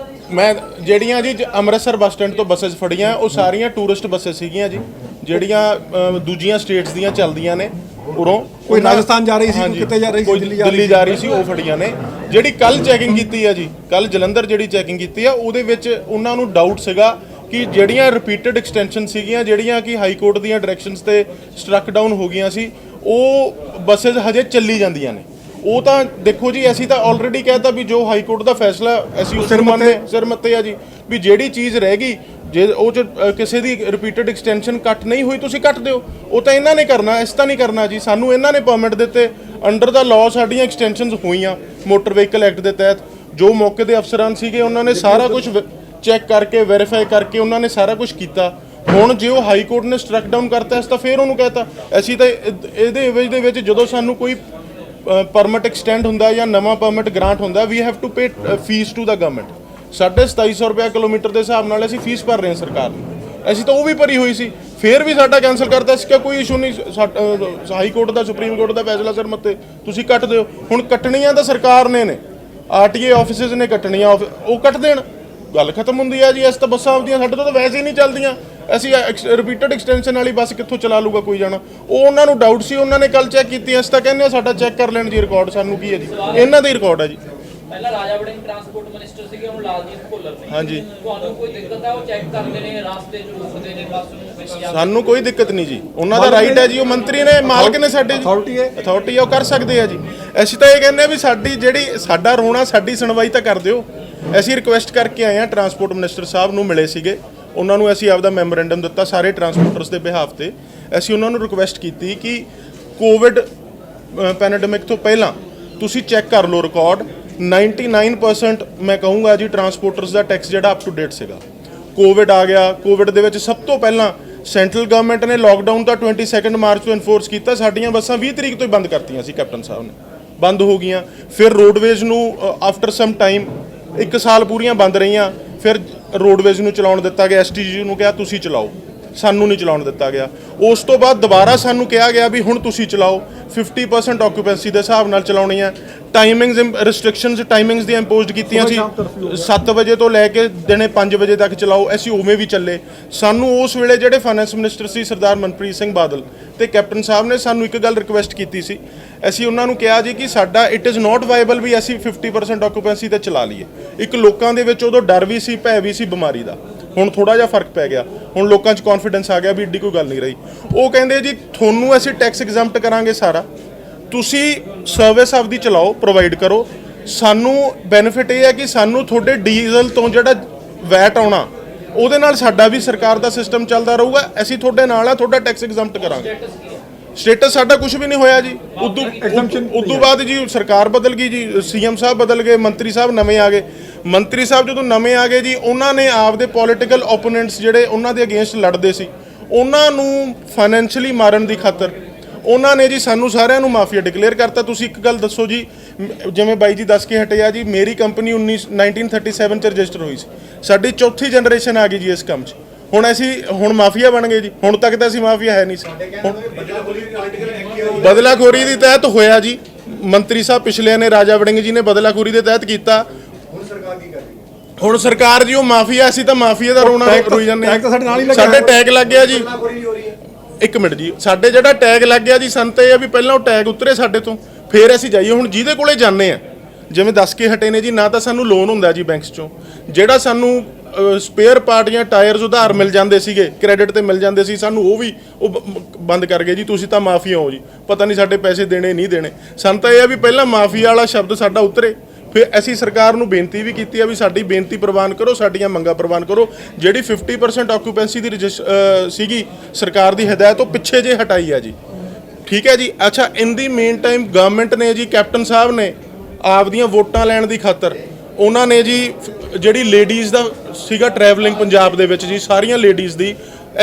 ਮੈਂ ਜਿਹੜੀਆਂ ਜੀ ਅੰਮ੍ਰਿਤਸਰ ਬੱਸ ਸਟੈਂਡ ਤੋਂ ਬੱਸਸ ਫੜੀਆਂ ਉਹ ਸਾਰੀਆਂ ਟੂਰਿਸਟ ਬੱਸਸ ਸੀਗੀਆਂ ਜੀ, ਜਿਹੜੀਆਂ ਦੂਜੀਆਂ ਸਟੇਟਸ ਦੀਆਂ ਚੱਲਦੀਆਂ ਨੇ। ਉਰੋਂ ਕੋਈ ਰਾਜਸਥਾਨ ਜਾ ਰਹੀ ਸੀ, ਕੋਈ ਹਾਂਜੀ, ਕਿਤੇ ਜਾ ਰਹੀ ਸੀ, ਕੋਈ ਦਿੱਲੀ ਜਾ ਰਹੀ ਸੀ, ਉਹ ਫੜੀਆਂ ਨੇ। ਜਿਹੜੀ ਕੱਲ ਚੈਕਿੰਗ ਕੀਤੀ ਆ ਜੀ, ਕੱਲ ਜਲੰਧਰ ਜਿਹੜੀ ਚੈਕਿੰਗ ਕੀਤੀ ਆ ਉਹਦੇ ਵਿੱਚ ਉਹਨਾਂ ਨੂੰ ਡਾਊਟ ਸੀਗਾ ਕਿ ਜਿਹੜੀਆਂ ਰਿਪੀਟਡ ਐਕਸਟੈਂਸ਼ਨ ਸੀਗੀਆਂ, ਜਿਹੜੀਆਂ ਕਿ ਹਾਈ ਕੋਰਟ ਦੀਆਂ ਡਾਇਰੈਕਸ਼ਨਸ ਤੇ ਸਟਰਕ ਡਾਊਨ ਹੋ ਗਈਆਂ ਸੀ, ਉਹ ਬੱਸਸ ਹਜੇ ਚੱਲੀ ਜਾਂਦੀਆਂ ਨੇ। ਉਹ ਤਾਂ ਦੇਖੋ ਜੀ, ਅਸੀਂ ਤਾਂ ਆਲਰੇਡੀ ਕਹਿਤਾ ਵੀ ਜੋ ਹਾਈ ਕੋਰਟ ਦਾ ਫੈਸਲਾ ਅਸੀਂ ਉਸ ਸਿਰ ਮੱਤੇ ਆ ਜੀ, ਵੀ ਜਿਹੜੀ ਚੀਜ਼ ਰਹਿ ਗਈ ਜੇ ਉਹ ਚ ਕਿਸੇ ਦੀ ਰਿਪੀਟਡ ਐਕਸਟੈਂਸ਼ਨ ਕੱਟ ਨਹੀਂ ਹੋਈ ਤੁਸੀਂ ਕੱਟ ਦਿਓ। ਉਹ ਤਾਂ ਇਹਨਾਂ ਨੇ ਕਰਨਾ, ਇਸ ਤਾਂ ਨਹੀਂ ਕਰਨਾ ਜੀ। ਸਾਨੂੰ ਇਹਨਾਂ ਨੇ ਪਰਮਿਟ ਦਿੱਤੇ, ਅੰਡਰ ਦਾ ਲਾਅ ਸਾਡੀਆਂ ਐਕਸਟੈਂਸ਼ਨਸ ਹੋਈਆਂ ਮੋਟਰ ਵਹੀਕਲ ਐਕਟ ਦੇ ਤਹਿਤ। ਜੋ ਮੌਕੇ ਦੇ ਅਫਸਰਾਂ ਸੀਗੇ ਉਹਨਾਂ ਨੇ ਸਾਰਾ ਕੁਝ ਚੈੱਕ ਕਰਕੇ ਵੈਰੀਫਾਈ ਕਰਕੇ ਉਹਨਾਂ ਨੇ ਸਾਰਾ ਕੁਝ ਕੀਤਾ। ਹੁਣ ਜੇ ਉਹ ਹਾਈ ਕੋਰਟ ਨੇ ਸਟਰਕ ਡਾਊਨ ਕਰਤਾ, ਇਸ ਤਾਂ ਫਿਰ ਉਹਨੂੰ ਕਹਿਤਾ ਅਸੀਂ ਤਾਂ ਇਹਦੇ ਇਵੇਜ ਦੇ ਵਿੱਚ ਜਦੋਂ ਸਾਨੂੰ ਕੋਈ ਪਰਮਿਟ ਐਕਸਟੈਂਡ ਹੁੰਦਾ ਜਾਂ ਨਵਾਂ ਪਰਮਿਟ ਗ੍ਰਾਂਟ ਹੁੰਦਾ, we have to pay fees to the government. 2750 ਰੁਪਏ ਕਿਲੋਮੀਟਰ ਦੇ ਹਿਸਾਬ ਨਾਲ ਅਸੀਂ ਫੀਸ ਭਰ ਰਹੇ ਹਾਂ ਸਰਕਾਰ ਨੂੰ। ਅਸੀਂ ਤਾਂ ਉਹ ਵੀ ਭਰੀ ਹੋਈ ਸੀ, ਫਿਰ ਵੀ ਸਾਡਾ ਕੈਂਸਲ ਕਰਤਾ ਸੀ ਕਿ ਕੋਈ ਇਸ਼ੂ ਨਹੀਂ। ਹਾਈ ਕੋਰਟ ਦਾ, ਸੁਪਰੀਮ ਕੋਰਟ ਦਾ ਫੈਸਲਾ ਸਿਰ ਮੱਤੇ, ਤੁਸੀਂ ਕੱਟ ਦਿਓ। ਹੁਣ ਕੱਟਣੀਆਂ ਤਾਂ ਸਰਕਾਰ ਨੇ RTA ਆਫਿਸਿਸ ਨੇ ਕੱਟਣੀਆਂ, ਉਹ ਕੱਟ ਦੇਣ, ਗੱਲ ਖਤਮ ਹੁੰਦੀ ਹੈ ਜੀ। ਇਸ ਤਾਂ ਬੱਸਾਂ ਆਪਦੀਆਂ ਸਾਡੇ ਤੋਂ ਤਾਂ ਵੈਸੇ ਹੀ ਨਹੀਂ ਚੱਲਦੀਆਂ। ਅਸੀਂ ਰਿਪੀਟਡ ਐਕਸਟੈਂਸ਼ਨ ਵਾਲੀ ਬੱਸ ਕਿੱਥੋਂ ਚਲਾ ਲੂਗਾ ਕੋਈ ਜਾਣਾ? ਉਹ ਉਹਨਾਂ ਨੂੰ ਡਾਊਟ ਸੀ, ਉਹਨਾਂ ਨੇ ਕੱਲ ਚੈੱਕ ਕੀਤੀ। ਅਸੀਂ ਤਾਂ ਕਹਿੰਦੇ ਹਾਂ ਸਾਡਾ ਚੈੱਕ ਕਰ ਲੈਣ ਜੀ ਰਿਕਾਰਡ, ਸਾਨੂੰ ਕੀ ਹੈ ਜੀ, ਇਹਨਾਂ ਦਾ ਹੀ ਰਿਕਾਰਡ ਹੈ ਜੀ। ਪਹਿਲਾਂ ਰਾਜਾ ਵੜਿੰਗ ਟਰਾਂਸਪੋਰਟ ਮਿਨਿਸਟਰ ਸੀਗੇ, ਹੁਣ ਲਾਲਜੀਤ ਭੁੱਲਰ ਨੇ। ਹਾਂਜੀ। ਤੁਹਾਨੂੰ ਕੋਈ ਦਿੱਕਤ ਆ? ਉਹ ਚੈੱਕ ਕਰਦੇ ਨੇ, ਰਾਸਤੇ 'ਚ ਰੋਕਦੇ ਨੇ ਬੱਸ ਨੂੰ ਵਿੱਚ ਜਾਂ ਸਾਨੂੰ ਕੋਈ ਦਿੱਕਤ ਨਹੀਂ ਜੀ, ਉਹਨਾਂ ਦਾ ਰਾਈਟ ਹੈ ਜੀ। ਉਹ ਮੰਤਰੀ ਨੇ, ਮਾਲਕ ਨੇ ਸਾਡੇ ਜੀ, ਅਥਾਰਟੀ ਹੈ, ਉਹ ਕਰ ਸਕਦੇ ਆ ਜੀ। ਅਸੀਂ ਤਾਂ ਇਹ ਕਹਿੰਦੇ ਆ ਵੀ ਸਾਡਾ ਰੋਣਾ, ਸਾਡੀ ਸੁਣਵਾਈ ਤਾਂ ਕਰ ਦਿਓ। ਅਸੀਂ ਰਿਕੁਐਸਟ ਕਰਕੇ ਆਏ ਹਾਂ, ਟਰਾਂਸਪੋਰਟ ਮਿਨਿਸਟਰ ਸਾਹਿਬ ਨੂੰ ਮਿਲੇ ਸੀਗੇ, ਉਹਨਾਂ ਨੂੰ ਅਸੀਂ ਆਪਦਾ ਮੈਮੋਰੈਂਡਮ ਦਿੱਤਾ ਸਾਰੇ ਟਰਾਂਸਪੋਰਟਰਸ ਦੇ ਬਿਹਾਫ ਤੇ। ਅਸੀਂ ਉਹਨਾਂ ਨੂੰ ਰਿਕੁਐਸਟ ਕੀਤੀ ਕਿ ਕੋਵਿਡ ਪੈਂਡੇਮਿਕ ਤੋਂ ਪਹਿਲਾਂ ਤੁਸੀਂ ਚੈੱਕ ਕਰ ਲਓ ਰਿਕਾਰਡ। 99% ਮੈਂ ਕਹੂੰਗਾ ਜੀ ਟਰਾਂਸਪੋਰਟਰਸ ਦਾ ਟੈਕਸ ਜਿਹੜਾ ਅਪ ਟੂ ਡੇਟ ਸੀਗਾ। ਕੋਵਿਡ ਆ ਗਿਆ, ਕੋਵਿਡ ਦੇ ਵਿੱਚ ਸਭ ਤੋਂ ਪਹਿਲਾਂ ਸੈਂਟਰਲ ਗਵਰਨਮੈਂਟ ਨੇ ਲੋਕਡਾਊਨ ਤਾਂ 22 ਮਾਰਚ ਤੋਂ ਇਨਫੋਰਸ ਕੀਤਾ। ਸਾਡੀਆਂ ਬੱਸਾਂ 20 ਤਰੀਕ ਤੋਂ ਹੀ ਬੰਦ ਕਰਤੀਆਂ ਸੀ, ਕੈਪਟਨ ਸਾਹਿਬ ਨੇ, ਬੰਦ ਹੋ ਗਈਆਂ। ਫਿਰ ਰੋਡਵੇਜ਼ ਨੂੰ ਆਫਟਰ ਸਮ ਟਾਈਮ 1 ਸਾਲ ਪੂਰੀਆਂ ਬੰਦ ਰਹੀਆਂ, ਫਿਰ ਰੋਡਵੇਜ਼ ਨੂੰ ਚਲਾਉਣ ਦਿੱਤਾ ਗਿਆ। STG ਨੂੰ ਕਿਹਾ ਤੁਸੀਂ ਚਲਾਓ, ਸਾਨੂੰ ਨਹੀਂ ਚਲਾਉਣ ਦਿੱਤਾ ਗਿਆ। ਉਸ ਤੋਂ ਬਾਅਦ ਦੁਬਾਰਾ ਸਾਨੂੰ ਕਿਹਾ ਗਿਆ ਵੀ ਹੁਣ ਤੁਸੀਂ ਚਲਾਓ, 50% ਆਕੂਪੈਂਸੀ ਦੇ ਹਿਸਾਬ ਨਾਲ ਚਲਾਉਣੀ ਹੈ। ਟਾਈਮਿੰਗਸ ਰਿਸਟ੍ਰਿਕਸ਼ਨਸ ਟਾਈਮਿੰਗਸ ਦੀਆਂ ਇੰਪੋਜ਼ਡ ਕੀਤੀਆਂ ਸੀ, 7 ਵਜੇ ਤੋਂ ਲੈ ਕੇ ਦਿਨੇ 5 ਵਜੇ ਤੱਕ ਚਲਾਓ। ਅਸੀਂ ਉਵੇਂ ਵੀ ਚੱਲੇ। ਸਾਨੂੰ ਉਸ ਵੇਲੇ ਜਿਹੜੇ ਫਾਈਨੈਂਸ ਮਿਨਿਸਟਰ ਸੀ ਸਰਦਾਰ ਮਨਪ੍ਰੀਤ ਸਿੰਘ ਬਾਦਲ ਤੇ ਕੈਪਟਨ ਸਾਹਿਬ ਨੇ ਸਾਨੂੰ ਇੱਕ ਗੱਲ ਰਿਕੁਐਸਟ ਕੀਤੀ ਸੀ। ਅਸੀਂ ਉਹਨਾਂ ਨੂੰ ਕਿਹਾ ਜੀ ਕਿ ਸਾਡਾ ਇਟ ਇਜ਼ ਨਾਟ ਵਾਇਬਲ ਵੀ ਅਸੀਂ 50% ਆਕੂਪੈਂਸੀ ਤੇ ਚਲਾ ਲਈਏ। ਇੱਕ ਲੋਕਾਂ ਦੇ ਵਿੱਚ ਉਦੋਂ ਡਰ ਵੀ ਸੀ, ਭੈ ਵੀ ਸੀ ਬਿਮਾਰੀ ਦਾ। ਹੁਣ ਥੋੜਾ ਜਿਹਾ ਫਰਕ ਪੈ ਗਿਆ, ਹੁਣ ਲੋਕਾਂ 'ਚ ਕੌਨਫੀਡੈਂਸ ਆ ਗਿਆ ਵੀ ਏਡੀ ਕੋਈ ਗੱਲ ਨਹੀਂ ਰਹੀ। ਉਹ ਕਹਿੰਦੇ ਜੀ ਤੁਹਾਨੂੰ ਅਸੀਂ ਟੈਕਸ ਐਗਜ਼ੈਂਪਟ ਕਰਾਂਗੇ ਸਾਰਾ, ਤੁਸੀਂ ਸਰਵਿਸ ਆਪਦੀ ਚਲਾਓ, ਪ੍ਰੋਵਾਈਡ ਕਰੋ, ਸਾਨੂੰ ਬੈਨੀਫਿਟ ਇਹ ਹੈ ਕਿ ਸਾਨੂੰ ਤੁਹਾਡੇ ਡੀਜ਼ਲ ਤੋਂ ਜਿਹੜਾ ਵੈਟ ਆਉਣਾ ਉਹਦੇ ਨਾਲ ਸਾਡਾ ਵੀ ਸਰਕਾਰ ਦਾ ਸਿਸਟਮ ਚੱਲਦਾ ਰਹੂਗਾ। ਅਸੀਂ ਤੁਹਾਡੇ ਨਾਲ ਆ, ਤੁਹਾਡਾ ਟੈਕਸ ਐਗਜ਼ੈਂਪਟ ਕਰਾਂਗੇ। ਸਟੇਟਸ ਸਾਡਾ ਕੁਝ ਵੀ ਨਹੀਂ ਹੋਇਆ ਜੀ। ਉਦੋਂ ਬਾਅਦ ਜੀ ਸਰਕਾਰ ਬਦਲ ਗਈ ਜੀ, ਸੀਐਮ ਸਾਹਿਬ ਬਦਲ ਗਏ, ਮੰਤਰੀ ਸਾਹਿਬ ਨਵੇਂ ਆ ਗਏ। ਮੰਤਰੀ ਸਾਹਿਬ ਜਦੋਂ ਨਵੇਂ ਆ ਗਏ ਜੀ, ਉਹਨਾਂ ਨੇ ਆਪਦੇ ਪੋਲੀਟੀਕਲ ਓਪੋਨੈਂਟਸ ਜਿਹੜੇ ਉਹਨਾਂ ਦੇ ਅਗੇਂਸਟ ਲੜਦੇ ਸੀ, ਉਹਨਾਂ ਨੂੰ ਫਾਈਨੈਂਸ਼ੀਅਲੀ ਮਾਰਨ ਦੀ ਖਾਤਰ ਉਹਨਾਂ ਨੇ ਜੀ ਸਾਨੂੰ ਸਾਰਿਆਂ ਨੂੰ ਮਾਫੀਆ ਡਿਕਲੇਅਰ ਕਰਤਾ। ਤੁਸੀਂ ਇੱਕ ਗੱਲ ਦੱਸੋ ਜੀ, ਜਿਵੇਂ ਬਾਈ ਜੀ ਦੱਸ ਕੇ ਹਟਿਆ ਜੀ, ਮੇਰੀ ਕੰਪਨੀ 1937 ਚ ਰਜਿਸਟਰ ਹੋਈ ਸੀ, ਸਾਡੀ ਚੌਥੀ ਜਨਰੇਸ਼ਨ ਆ ਗਈ ਜੀ ਇਸ ਕੰਮ 'ਚ। ਹੁਣ ਮਾਫੀਆ ਬਣ ਗਏ ਜੀ। ਹੁਣ ਤੱਕ ਤਾਂ ਅਸੀਂ ਮਾਫੀਆ ਹੈ ਨਹੀਂ ਸੀ। ਬਦਲਾਖੋਰੀ ਦੇ ਤਹਿਤ ਹੋਇਆ ਜੀ, ਮੰਤਰੀ ਸਾਹਿਬ ਪਿਛਲਿਆਂ ਨੇ, ਰਾਜਾ ਵੜਿੰਗ ਜੀ ਨੇ ਬਦਲਾਖੋਰੀ ਦੇ ਤਹਿਤ ਕੀਤਾ। ਹੁਣ ਸਰਕਾਰ ਜੀ ਉਹ ਮਾਫੀਆ, ਅਸੀਂ ਤਾਂ ਮਾਫੀਆ ਦਾ ਰੋਣਾ ਰੋਈ ਜਾਂਦੇ ਹਾਂ। ਸਾਡੇ ਟੈਗ ਲੱਗ ਗਿਆ ਜੀ। ਇੱਕ ਮਿੰਟ ਜੀ, ਸਾਡੇ ਜਿਹੜਾ ਟੈਗ ਲੱਗ ਗਿਆ ਜੀ, ਸਾਨੂੰ ਤਾਂ ਇਹ ਆ ਵੀ ਪਹਿਲਾਂ ਉਹ ਟੈਗ ਉਤਰੇ ਸਾਡੇ ਤੋਂ, ਫਿਰ ਅਸੀਂ ਜਾਈਏ। ਹੁਣ ਜਿਹਦੇ ਕੋਲੇ ਜਾਂਦੇ ਆ, ਜਿਵੇਂ ਦੱਸ ਕੇ ਹਟੇ ਨੇ ਜੀ, ਨਾ ਤਾਂ ਸਾਨੂੰ ਲੋਨ ਹੁੰਦਾ ਜੀ ਬੈਂਕਸ ਚੋਂ, ਜਿਹੜਾ ਸਾਨੂੰ ਸਪੇਅਰ ਪਾਰਟ ਜਾਂ ਟਾਇਰਸ ਉਧਾਰ ਮਿਲ ਜਾਂਦੇ ਸੀਗੇ, ਕ੍ਰੈਡਿਟ ਤੇ ਮਿਲ ਜਾਂਦੇ ਸੀ, ਸਾਨੂੰ ਉਹ ਬੰਦ ਕਰ ਗਏ ਜੀ। ਤੁਸੀਂ ਤਾਂ ਮਾਫੀਆ ਹੋ ਜੀ, ਪਤਾ ਨਹੀਂ ਸਾਡੇ ਪੈਸੇ ਦੇਣੇ ਨਹੀਂ ਦੇਣੇ। ਸਾਨੂੰ ਤਾਂ ਇਹ ਆ ਵੀ ਪਹਿਲਾਂ ਮਾਫੀਆ ਵਾਲਾ ਸ਼ਬਦ ਸਾਡਾ ਉਤਰੇ, ਫਿਰ ਅਸੀਂ ਸਰਕਾਰ ਨੂੰ ਬੇਨਤੀ ਵੀ ਕੀਤੀ ਆ ਵੀ ਸਾਡੀ ਬੇਨਤੀ ਪ੍ਰਵਾਨ ਕਰੋ, ਸਾਡੀਆਂ ਮੰਗਾਂ ਪ੍ਰਵਾਨ ਕਰੋ। ਜਿਹੜੀ 50% ਆਕੂਪੈਂਸੀ ਦੀ ਸੀਗੀ ਸਰਕਾਰ ਦੀ ਹਦਾਇਤ, ਉਹ ਪਿੱਛੇ ਜੇ ਹਟਾਈ ਆ ਜੀ। ਠੀਕ ਹੈ ਜੀ। ਅੱਛਾ, ਇਨ ਦੀ ਮੇਨ ਟਾਈਮ ਗਵਰਨਮੈਂਟ ਨੇ ਜੀ, ਕੈਪਟਨ ਸਾਹਿਬ ਨੇ ਆਪਦੀਆਂ ਵੋਟਾਂ ਲੈਣ ਦੀ ਖਾਤਰ ਉਹਨਾਂ ਨੇ ਜੀ ਜਿਹੜੀ ਲੇਡੀਜ਼ ਦਾ ਸੀਗਾ ਟਰੈਵਲਿੰਗ ਪੰਜਾਬ ਦੇ ਵਿੱਚ ਜੀ, ਸਾਰੀਆਂ ਲੇਡੀਜ਼ ਦੀ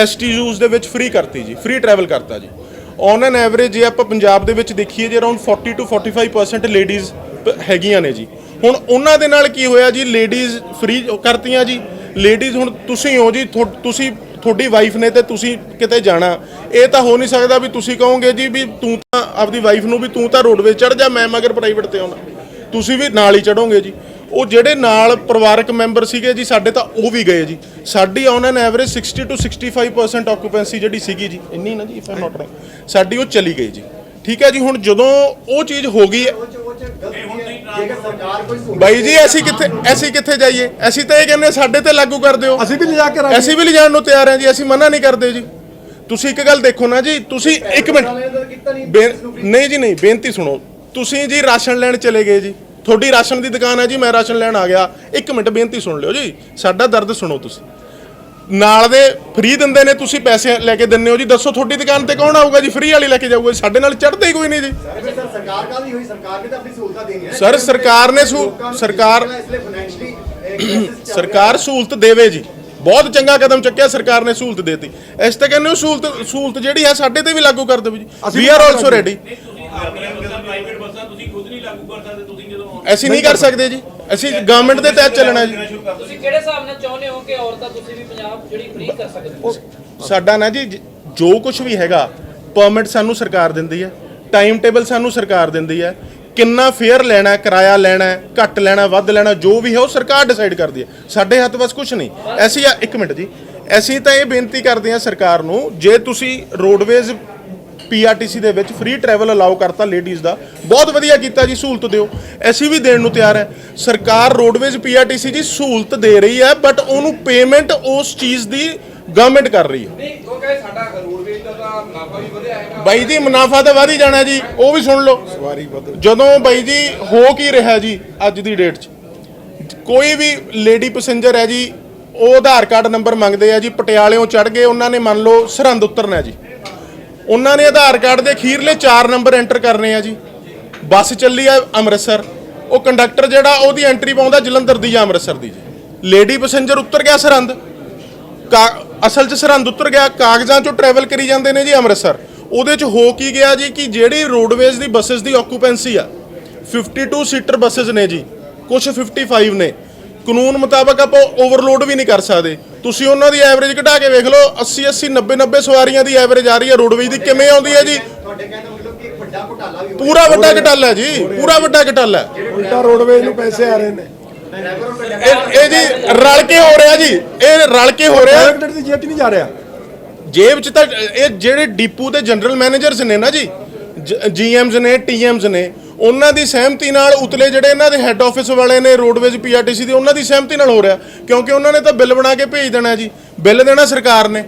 STUs ਦੇ ਵਿੱਚ ਫ੍ਰੀ ਕਰਤੀ ਜੀ, ਫ੍ਰੀ ਟਰੈਵਲ ਕਰਤਾ ਜੀ। ਔਨ ਐਨ ਐਵਰੇਜ ਜੇ ਆਪਾਂ ਪੰਜਾਬ ਦੇ ਵਿੱਚ ਦੇਖੀਏ ਜੀ, ਅਰਾਊਂਡ 40 to 45% ਲੇਡੀਜ਼ ਹੈਗੀਆਂ ਨੇ ਜੀ। ਹੁਣ ਉਹਨਾਂ ਦੇ ਨਾਲ ਕੀ ਹੋਇਆ ਜੀ, ਲੇਡੀਜ਼ ਫ੍ਰੀ ਕਰਤੀਆਂ ਜੀ। ਲੇਡੀਜ਼ ਹੁਣ ਤੁਸੀਂ ਹੋ ਜੀ, ਤੁਹਾਡੀ ਵਾਈਫ ਨੇ ਤੇ ਤੁਸੀਂ ਕਿਤੇ ਜਾਣਾ, ਇਹ ਤਾਂ ਹੋ ਨਹੀਂ ਸਕਦਾ ਵੀ ਤੁਸੀਂ ਕਹੋਗੇ ਜੀ ਵੀ ਤੂੰ ਤਾਂ ਆਪਦੀ ਵਾਈਫ ਨੂੰ ਵੀ ਤੂੰ ਤਾਂ ਰੋਡਵੇਜ਼ ਚੜ੍ਹ ਜਾ, ਮੈਂ ਮਗਰ ਪ੍ਰਾਈਵੇਟ ਤੇ ਆਉਣਾ, ਤੁਸੀਂ ਵੀ ਨਾਲ ਹੀ ਚੜੋਗੇ ਜੀ। ਉਹ ਜਿਹੜੇ ਨਾਲ ਪਰਿਵਾਰਕ ਮੈਂਬਰ ਸੀਗੇ ਜੀ ਸਾਡੇ, ਤਾਂ ਉਹ ਵੀ ਗਏ ਜੀ। ਸਾਡੀ ਔਨ ਐਨ ਐਵਰੇਜ 60 to 65% ਆਕੂਪੈਂਸੀ ਜਿਹੜੀ ਸੀਗੀ ਜੀ, ਇੰਨੀ ਨਾ ਜੀ, ਇਫ ਆਈ ਨੋਟ ਰੌਂਗ, ਸਾਡੀ ਉਹ ਚਲੀ ਗਈ ਜੀ। ਠੀਕ ਹੈ ਜੀ। ਹੁਣ ਜਦੋਂ ਉਹ ਚੀਜ਼ ਹੋ ਗਈ, ਬਾਈ ਜੀ ਅਸੀਂ ਕਿੱਥੇ ਜਾਈਏ? ਅਸੀਂ ਤਾਂ ਇਹ ਕਹਿੰਦੇ ਸਾਡੇ ਤੇ ਲਾਗੂ ਕਰ ਦਿਓ। ਅਸੀਂ ਵੀ ਲਿਜਾ ਕੇ ਅਸੀਂ ਵੀ ਲਿਜਾਣ ਨੂੰ ਤਿਆਰ ਹਾਂ ਜੀ, ਅਸੀਂ ਮਨਾ ਨਹੀਂ ਕਰਦੇ ਜੀ। ਤੁਸੀਂ ਇੱਕ ਗੱਲ ਦੇਖੋ ਨਾ ਜੀ, ਤੁਸੀਂ ਇੱਕ ਮਿੰਟ, ਨਹੀਂ ਜੀ ਨਹੀਂ, ਬੇਨਤੀ ਸੁਣੋ। ਤੁਸੀਂ ਜੀ ਰਾਸ਼ਨ ਲੈਣ ਚਲੇ ਗਏ ਜੀ, ਤੁਹਾਡੀ ਰਾਸ਼ਨ ਦੀ ਦੁਕਾਨ ਹੈ ਜੀ, ਮੈਂ ਰਾਸ਼ਨ ਲੈਣ ਆ ਗਿਆ। ਇੱਕ ਮਿੰਟ ਬੇਨਤੀ ਸੁਣ ਲਿਓ ਜੀ, ਸਾਡਾ ਦਰਦ ਸੁਣੋ। ਤੁਸੀਂ ਨਾਲ ਦੇ ਫ੍ਰੀ ਦਿੰਦੇ ਨੇ, ਤੁਸੀਂ ਪੈਸੇ ਲੈ ਕੇ ਦਿੰਦੇ ਹੋ ਜੀ। ਦੱਸੋ ਤੁਹਾਡੀ ਦੁਕਾਨ ਤੇ ਕੌਣ ਆਊਗਾ ਜੀ? ਫ੍ਰੀ ਵਾਲੀ ਲੈ ਕੇ ਜਾਊਗਾ, ਸਾਡੇ ਨਾਲ ਚੜ੍ਹਦੇ ਹੀ ਕੋਈ ਨਹੀਂ ਜੀ। ਸਰਕਾਰ ਕਾਹਦੀ ਹੋਈ? ਸਰਕਾਰ ਨੇ ਤਾਂ ਆਪਣੀ ਸਹੂਲਤਾਂ ਦੇਣੀਆਂ ਨੇ। ਸਰ ਸਰਕਾਰ ਨੇ ਸਰਕਾਰ ਸਹੂਲਤ ਦੇਵੇ ਜੀ, ਬਹੁਤ ਚੰਗਾ ਕਦਮ ਚੱਕਿਆ ਸਰਕਾਰ ਨੇ, ਸਹੂਲਤ ਦੇਤੀ। ਇਸ ਤੇ ਕਹਿੰਦੇ ਹੋ ਸਹੂਲਤ ਜਿਹੜੀ ਹੈ ਸਾਡੇ ਤੇ ਵੀ ਲਾਗੂ ਕਰ ਦਿਓ ਜੀ। We are also ready. ਅਸੀਂ ਨਹੀਂ ਕਰ ਸਕਦੇ ਜੀ, ਅਸੀਂ ਗਵਰਨਮੈਂਟ ਦੇ ਤਹਿਤ ਚੱਲਣਾ ਜੀ। ਤੁਸੀਂ ਕਿਹੜੇ ਹਿਸਾਬ ਨਾਲ ਚਾਹੁੰਦੇ ਹੋ ਕਿ ਔਰਤਾਂ ਤੁਸੀਂ ਵੀ ਪੰਜਾਬ ਜਿਹੜੀ ਫ੍ਰੀ ਕਰ ਸਕਦੇ ਹੋ? ਸਾਡਾ ਨਾ ਜੀ ਜੋ ਕੁਝ ਵੀ ਹੈਗਾ, ਪਰਮਿਟ ਸਾਨੂੰ ਸਰਕਾਰ ਦਿੰਦੀ ਹੈ, ਟਾਈਮ ਟੇਬਲ ਸਾਨੂੰ ਸਰਕਾਰ ਦਿੰਦੀ ਹੈ, ਕਿੰਨਾ ਫੇਅਰ ਲੈਣਾ, ਕਿਰਾਇਆ ਲੈਣਾ, ਘੱਟ ਲੈਣਾ, ਵੱਧ ਲੈਣਾ, ਜੋ ਵੀ ਹੈ ਉਹ ਸਰਕਾਰ ਡਿਸਾਈਡ ਕਰਦੀ ਹੈ। ਸਾਡੇ ਹੱਥ ਬਸ ਕੁਝ ਨਹੀਂ। ਅਸੀਂ ਇੱਕ ਮਿੰਟ ਜੀ, ਅਸੀਂ ਤਾਂ ਇਹ ਬੇਨਤੀ ਕਰਦੇ ਹਾਂ ਸਰਕਾਰ ਨੂੰ, ਜੇ ਤੁਸੀਂ ਰੋਡਵੇਜ਼ PRTC ਦੇ ਵਿੱਚ ਫ੍ਰੀ ਟਰੈਵਲ ਅਲਾਉ ਕਰਤਾ ਲੇਡੀਜ਼ ਦਾ, ਬਹੁਤ ਵਧੀਆ ਕੀਤਾ ਜੀ, ਸਹੂਲਤ ਦਿਓ। ਅਸੀਂ ਵੀ ਦੇਣ ਨੂੰ ਤਿਆਰ ਹੈ। ਸਰਕਾਰ ਰੋਡਵੇਜ਼ PRTC ਜੀ ਸਹੂਲਤ ਦੇ ਰਹੀ ਹੈ, ਬਟ ਉਹਨੂੰ ਪੇਮੈਂਟ ਉਸ ਚੀਜ਼ ਦੀ ਗਵਰਨਮੈਂਟ ਕਰ ਰਹੀ ਹੈ। ਨਹੀਂ, ਉਹ ਕਹੇ ਸਾਡਾ ਰੋਡਵੇਜ਼ ਦਾ ਮੁਨਾਫਾ ਵੀ ਵਧਿਆ ਹੈਗਾ। ਬਾਈ ਜੀ ਮੁਨਾਫਾ ਤਾਂ ਵਧ ਹੀ ਜਾਣਾ ਜੀ, ਉਹ ਵੀ ਸੁਣ ਲਓ। ਜਦੋਂ ਬਾਈ ਜੀ ਹੋ ਕੀ ਰਿਹਾ ਜੀ, ਅੱਜ ਦੀ ਡੇਟ 'ਚ ਕੋਈ ਵੀ ਲੇਡੀ ਪੈਸੇਂਜਰ ਹੈ ਜੀ, ਉਹ ਆਧਾਰ ਕਾਰਡ ਨੰਬਰ ਮੰਗਦੇ ਆ ਜੀ। ਪਟਿਆਲਿਓਂ ਚੜ੍ਹ ਗਏ, ਉਹਨਾਂ ਨੇ ਮੰਨ ਲਓ ਸਰਹੰਦ ਉਤਰਨਾ ਜੀ, ਉਹਨਾਂ ਨੇ ਆਧਾਰ ਕਾਰਡ ਦੇ ਅਖੀਰਲੇ 4 ਨੰਬਰ ਐਂਟਰ ਕਰਨੇ ਆ ਜੀ। ਬੱਸ ਚੱਲੀ ਆ ਅੰਮ੍ਰਿਤਸਰ, ਉਹ ਕੰਡਕਟਰ ਜਿਹੜਾ ਉਹਦੀ ਐਂਟਰੀ ਪਾਉਂਦਾ ਜਲੰਧਰ ਦੀ ਜਾਂ ਅੰਮ੍ਰਿਤਸਰ ਦੀ ਜੀ। ਲੇਡੀ ਪੈਸੇਂਜਰ ਉਤਰ ਗਿਆ ਸਰਹੰਦ, ਅਸਲ 'ਚ ਸਰਹੰਦ ਉਤਰ ਗਿਆ, ਕਾਗਜ਼ਾਂ 'ਚੋਂ ਟਰੈਵਲ ਕਰੀ ਜਾਂਦੇ ਨੇ ਜੀ ਅੰਮ੍ਰਿਤਸਰ। ਉਹਦੇ 'ਚ ਹੋ ਕੀ ਗਿਆ ਜੀ ਕਿ ਜਿਹੜੀ ਰੋਡਵੇਜ਼ ਦੀ ਬੱਸਿਸ ਦੀ ਆਕੂਪੈਂਸੀ ਆ 52 ਸੀਟਰ ਬੱਸਿਸ ਨੇ ਜੀ, ਕੁਝ 55 ਨੇ। ਕਾਨੂੰਨ ਮੁਤਾਬਕ ਆਪਾਂ ਓਵਰਲੋਡ ਵੀ ਨਹੀਂ ਕਰ ਸਕਦੇ। ਤੁਸੀਂ ਉਹਨਾਂ ਦੀ ਐਵਰੇਜ ਘਟਾ ਕੇ ਵੇਖ ਲਓ, 80 90 ਸਵਾਰੀਆਂ ਦੀ ਐਵਰੇਜ ਆ ਰਹੀ ਹੈ, ਰੋਡਵੇਜ਼ ਦੀ ਕਿਵੇਂ ਆਉਂਦੀ ਹੈ ਜੀ? ਤੁਹਾਡੇ ਕਹਿੰਦਾ ਮਤਲਬ ਕਿ ਇੱਕ ਵੱਡਾ ਘੁਟਾਲਾ ਵੀ ਪੂਰਾ ਵੱਡਾ ਘਟਾਲਾ ਜੀ, ਪੂਰਾ ਵੱਡਾ ਘਟਾਲਾ। ਉਲਟਾ ਰੋਡਵੇਜ਼ ਨੂੰ ਪੈਸੇ ਆ ਰਹੇ ਨੇ। ਇਹ ਜੀ ਰਲ ਕੇ ਹੋ ਰਿਹਾ ਜੀ, ਇਹ ਰਲ ਕੇ ਹੋ ਰਿਹਾ। ਦੀ ਜੇਬ 'ਚ ਨਹੀਂ ਜਾ ਰਿਹਾ, ਜੇਬ 'ਚ ਤਾਂ ਇਹ ਜਿਹੜੇ ਡਿਪੂ ਦੇ ਜਨਰਲ ਮੈਨੇਜਰਸ ਨੇ ਨਾ ਜੀ, GMs ਨੇ, TMs ਨੇ, ਉਹਨਾਂ ਦੀ ਸਹਿਮਤੀ ਨਾਲ ਉਤਲੇ ਜਿਹੜੇ ਇਹਨਾਂ ਦੇ ਹੈੱਡ ਆਫਿਸ ਵਾਲੇ ਨੇ ਰੋਡਵੇਜ਼ PRTC ਦੇ, ਉਹਨਾਂ ਦੀ ਸਹਿਮਤੀ ਨਾਲ ਹੋ ਰਿਹਾ। ਕਿਉਂਕਿ ਉਹਨਾਂ ਨੇ ਤਾਂ ਬਿੱਲ ਬਣਾ ਕੇ ਭੇਜ ਦੇਣਾ ਜੀ, ਬਿੱਲ ਦੇਣਾ ਸਰਕਾਰ ਨੇ।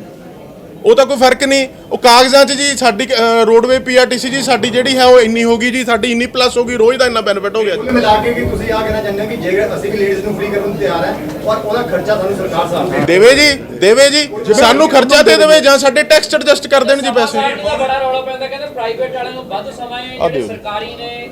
ਉਹ ਤਾਂ ਕੋਈ ਫਰਕ ਨਹੀਂ। ਉਹ ਕਾਗਜ਼ਾਂ 'ਚ ਜੀ ਸਾਡੀ ਰੋਡਵੇ ਪੀਆਰਟੀਸੀ ਜੀ ਸਾਡੀ ਜਿਹੜੀ ਹੈ ਉਹ ਇੰਨੀ ਹੋ ਗਈ ਜੀ, ਸਾਡੀ ਇੰਨੀ ਪਲੱਸ ਹੋ ਗਈ, ਰੋਜ਼ ਦਾ ਇੰਨਾ ਬੈਨੀਫਿਟ ਹੋ ਗਿਆ ਜੀ। ਕੁੱਲ ਮਿਲਾ ਕੇ ਕਿ ਤੁਸੀਂ ਆ ਕਹਿਣਾ ਚਾਹੁੰਦੇ ਹੋ ਕਿ ਜੇਕਰ ਅਸੀਂ ਵੀ ਲੇਡੀਜ਼ ਨੂੰ ਫ੍ਰੀ ਕਰਨ ਨੂੰ ਤਿਆਰ ਹੈ ਔਰ ਉਹਦਾ ਖਰਚਾ ਸਾਨੂੰ ਸਰਕਾਰ ਸਾਹਮਣੇ ਦੇਵੇ ਜੀ ਸਾਨੂੰ ਖਰਚਾ ਦੇ ਦੇਵੇ ਜਾਂ ਸਾਡੇ ਟੈਕਸ ਐਡਜਸਟ ਕਰ ਦੇਣ ਜੀ ਪੈਸੇ। ਦਾ ਬੜਾ ਰੌਲਾ ਪੈਂਦਾ, ਕਹਿੰਦੇ ਪ੍ਰਾਈਵੇਟ ਵਾਲਿਆਂ ਨੂੰ ਵੱਧ ਸਮਾਂ ਹੈ, ਜਿਹੜੇ ਸਰਕਾਰੀ ਨੇ